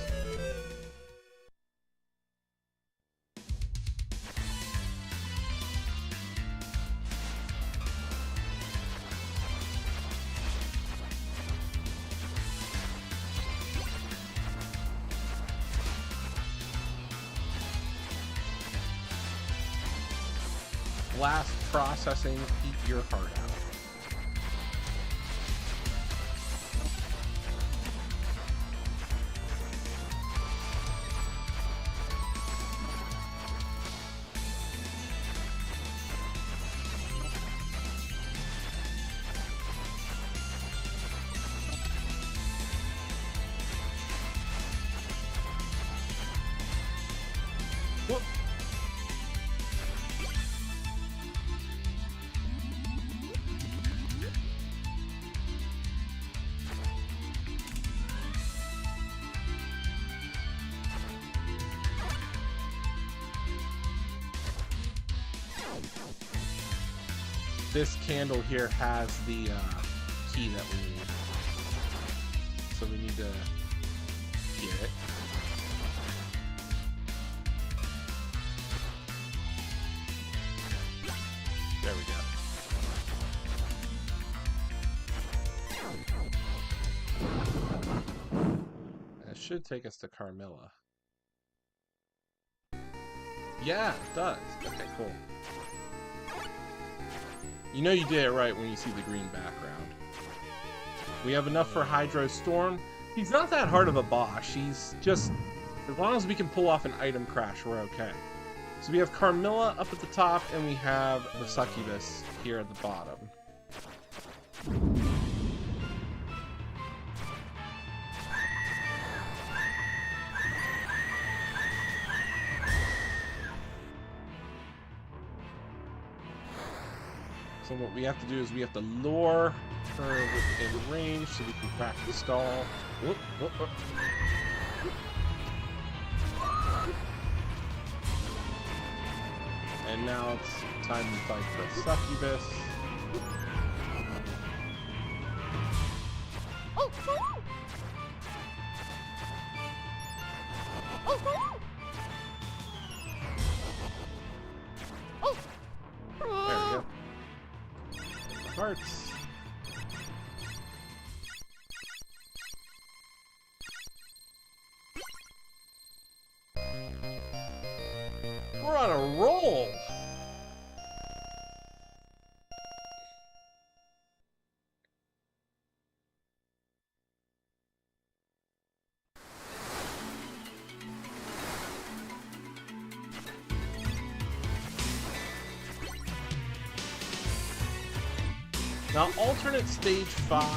Blast processing, eat your heart out. Whoop. This candle here has the key that we need. So we need to get it. There we go. That should take us to Carmilla. Yeah, it does. Okay, cool. You know you did it right when you see the green background. We have enough for Hydro Storm. He's not that hard of a boss. He's just, as long as we can pull off an item crash, we're okay. So we have Carmilla up at the top, and we have the Succubus here at the bottom. So what we have to do is we have to lure her within range so we can crack the stall. Whoop, whoop, whoop. And now it's time to fight the Succubus. There we go. Hearts. We're on a roll. Now, alternate stage 5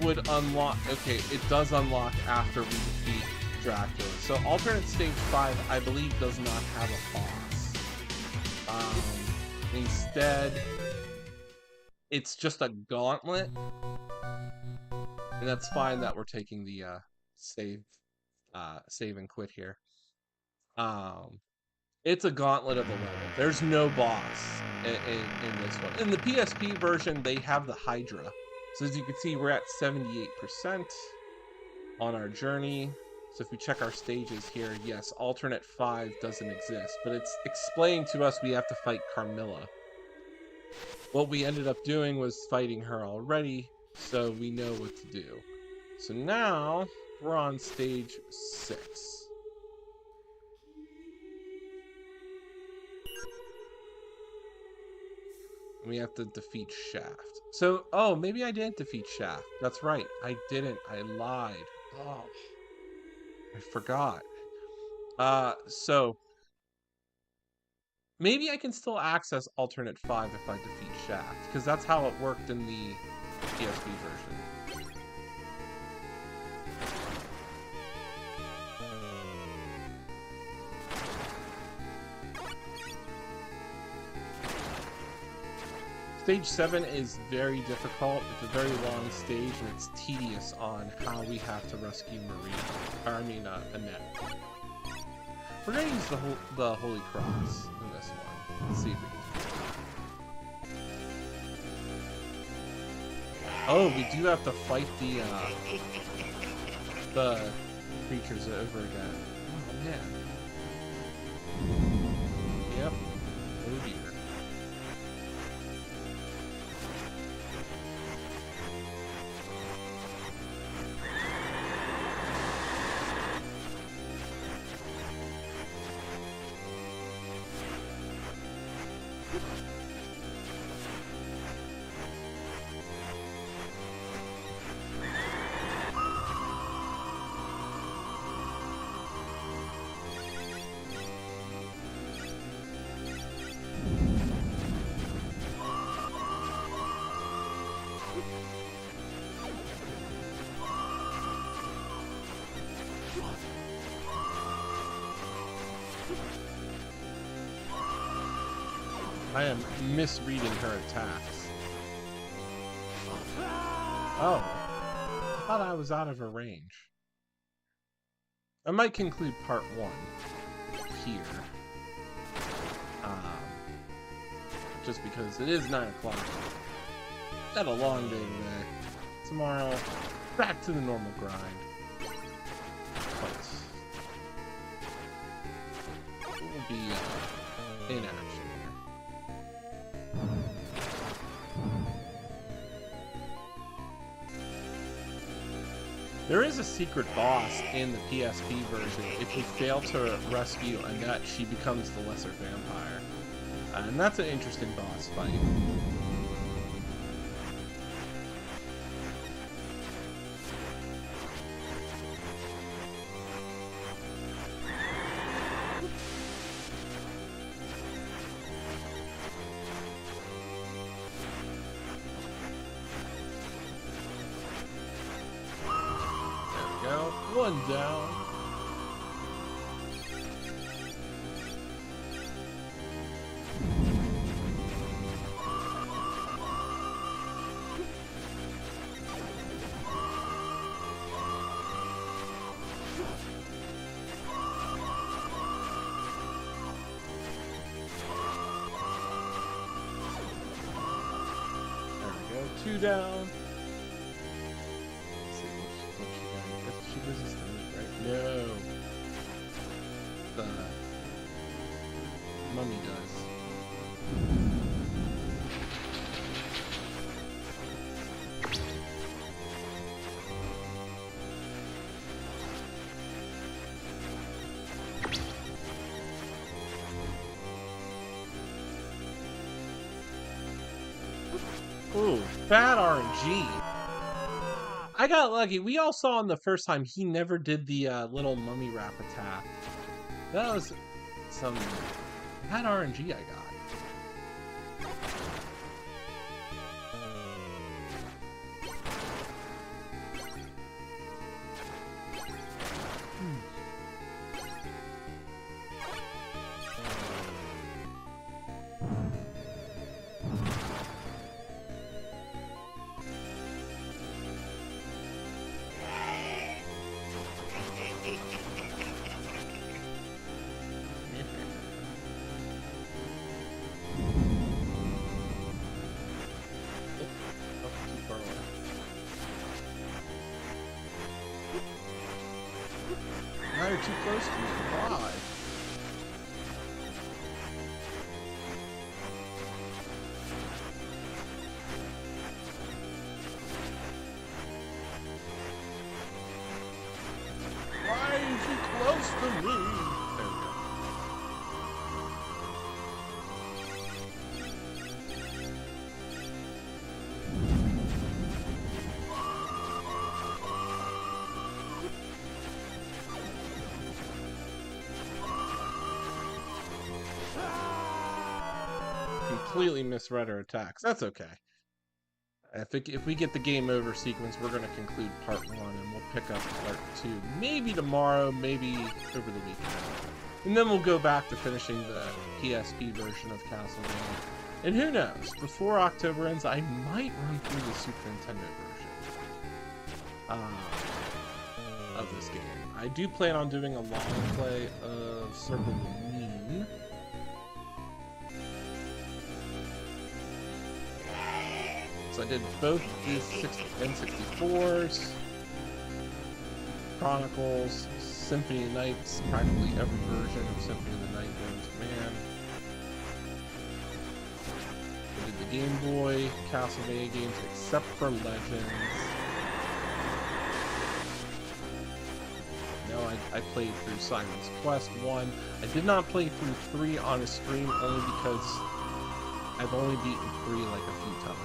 would unlock. Okay, it does unlock after we defeat Dracula. So, alternate stage 5, I believe, does not have a boss. Instead, it's just a gauntlet, and that's fine that we're taking the save and quit here. It's a gauntlet of a level. There's no boss in this one. In the PSP version, they have the Hydra. So as you can see, we're at 78% on our journey. So if we check our stages here, yes, alternate 5 doesn't exist, but it's explained to us we have to fight Carmilla. What we ended up doing was fighting her already, so we know what to do. So now we're on stage 6. We have to defeat Shaft. So, oh, maybe I didn't defeat Shaft. That's right. I didn't. I lied. Oh, I forgot. So maybe I can still access alternate 5 if I defeat Shaft, because that's how it worked in the PSP version. Stage 7 is very difficult. It's a very long stage, and it's tedious on how we have to rescue Annette. We're gonna use the Holy Cross in this one. Let's see if we can do it. Oh, we do have to fight the creatures over again. Oh man. Yep. Oh dear. I am misreading her attacks. Oh. I thought I was out of her range. I might conclude part 1 here. Just because it is 9 o'clock. Got a long day today. Tomorrow, back to the normal grind. But we'll be in action here. There is a secret boss in the PSP version. If you fail to rescue Annette, she becomes the lesser vampire. And that's an interesting boss fight. One down. There we go. 2 down. No. The mummy does. Ooh, bad RNG. I got lucky. We all saw him the first time. He never did the little mummy wrap attack. That was some bad RNG I got. Now you're too close to me. Why? Why are you too close to me? There we go. Completely misread her attacks. That's okay. If we get the game over sequence, we're going to conclude part 1 and we'll pick up part 2. Maybe tomorrow, maybe over the weekend. And then we'll go back to finishing the PSP version of Castlevania. And who knows, before October ends, I might run through the Super Nintendo version of this game. I do plan on doing a long play of Circle the Moon. So I did both these N64s, Chronicles, Symphony of Nights, practically every version of Symphony of the Night known to man. I did the Game Boy, Castlevania games, except for Legends. No, I played through Simon's Quest 1. I did not play through 3 on a stream only because I've only beaten 3 like a few times.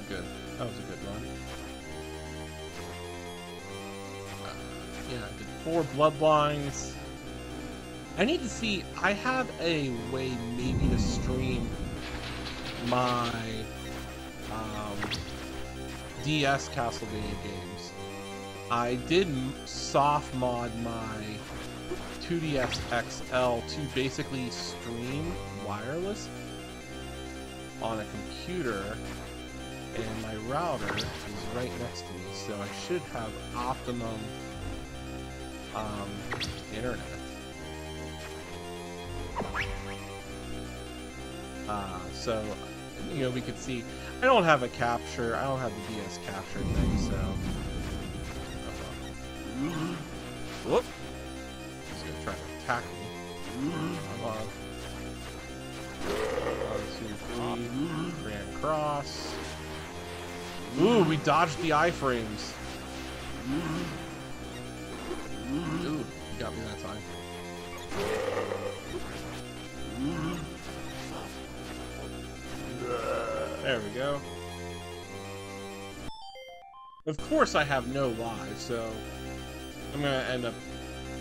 Good. That was a good run. 4 bloodlines. I need to see. I have a way maybe to stream my DS Castlevania games. I did soft mod my 2DS XL to basically stream wireless on a computer, and my router is right next to me, so I should have optimum internet. So, you know, we could see. I don't have a capture. I don't have the DS capture thing, so. Whoop! He's gonna try to attack me. Come on. 1, 2, 3. Grand cross. Ooh, we dodged the iframes. Ooh, you got me that time. There we go. Of course I have no lives, so I'm gonna end up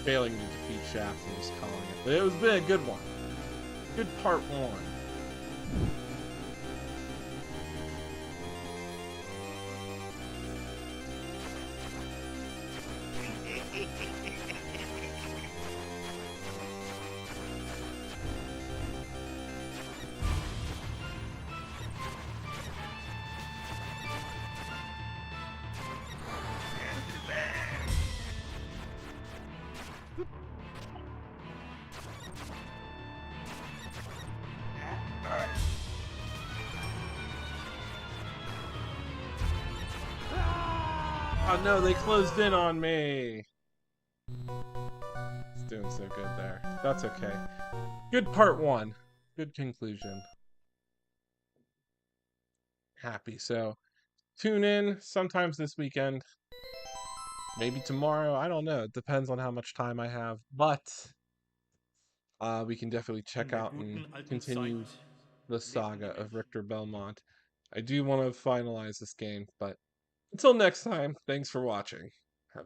failing to defeat Shaft and just calling it. But it was been a good one. Good part 1. Oh no, they closed in on me. It's doing so good there. That's okay. Good part 1. Good conclusion. Happy. So, tune in sometimes this weekend. Maybe tomorrow. I don't know. It depends on how much time I have. But we can definitely In check der out and guten alten continue Zeit the lebten die saga of Menschen. Richter Belmont. I do want to finalize this game, but until next time, thanks for watching.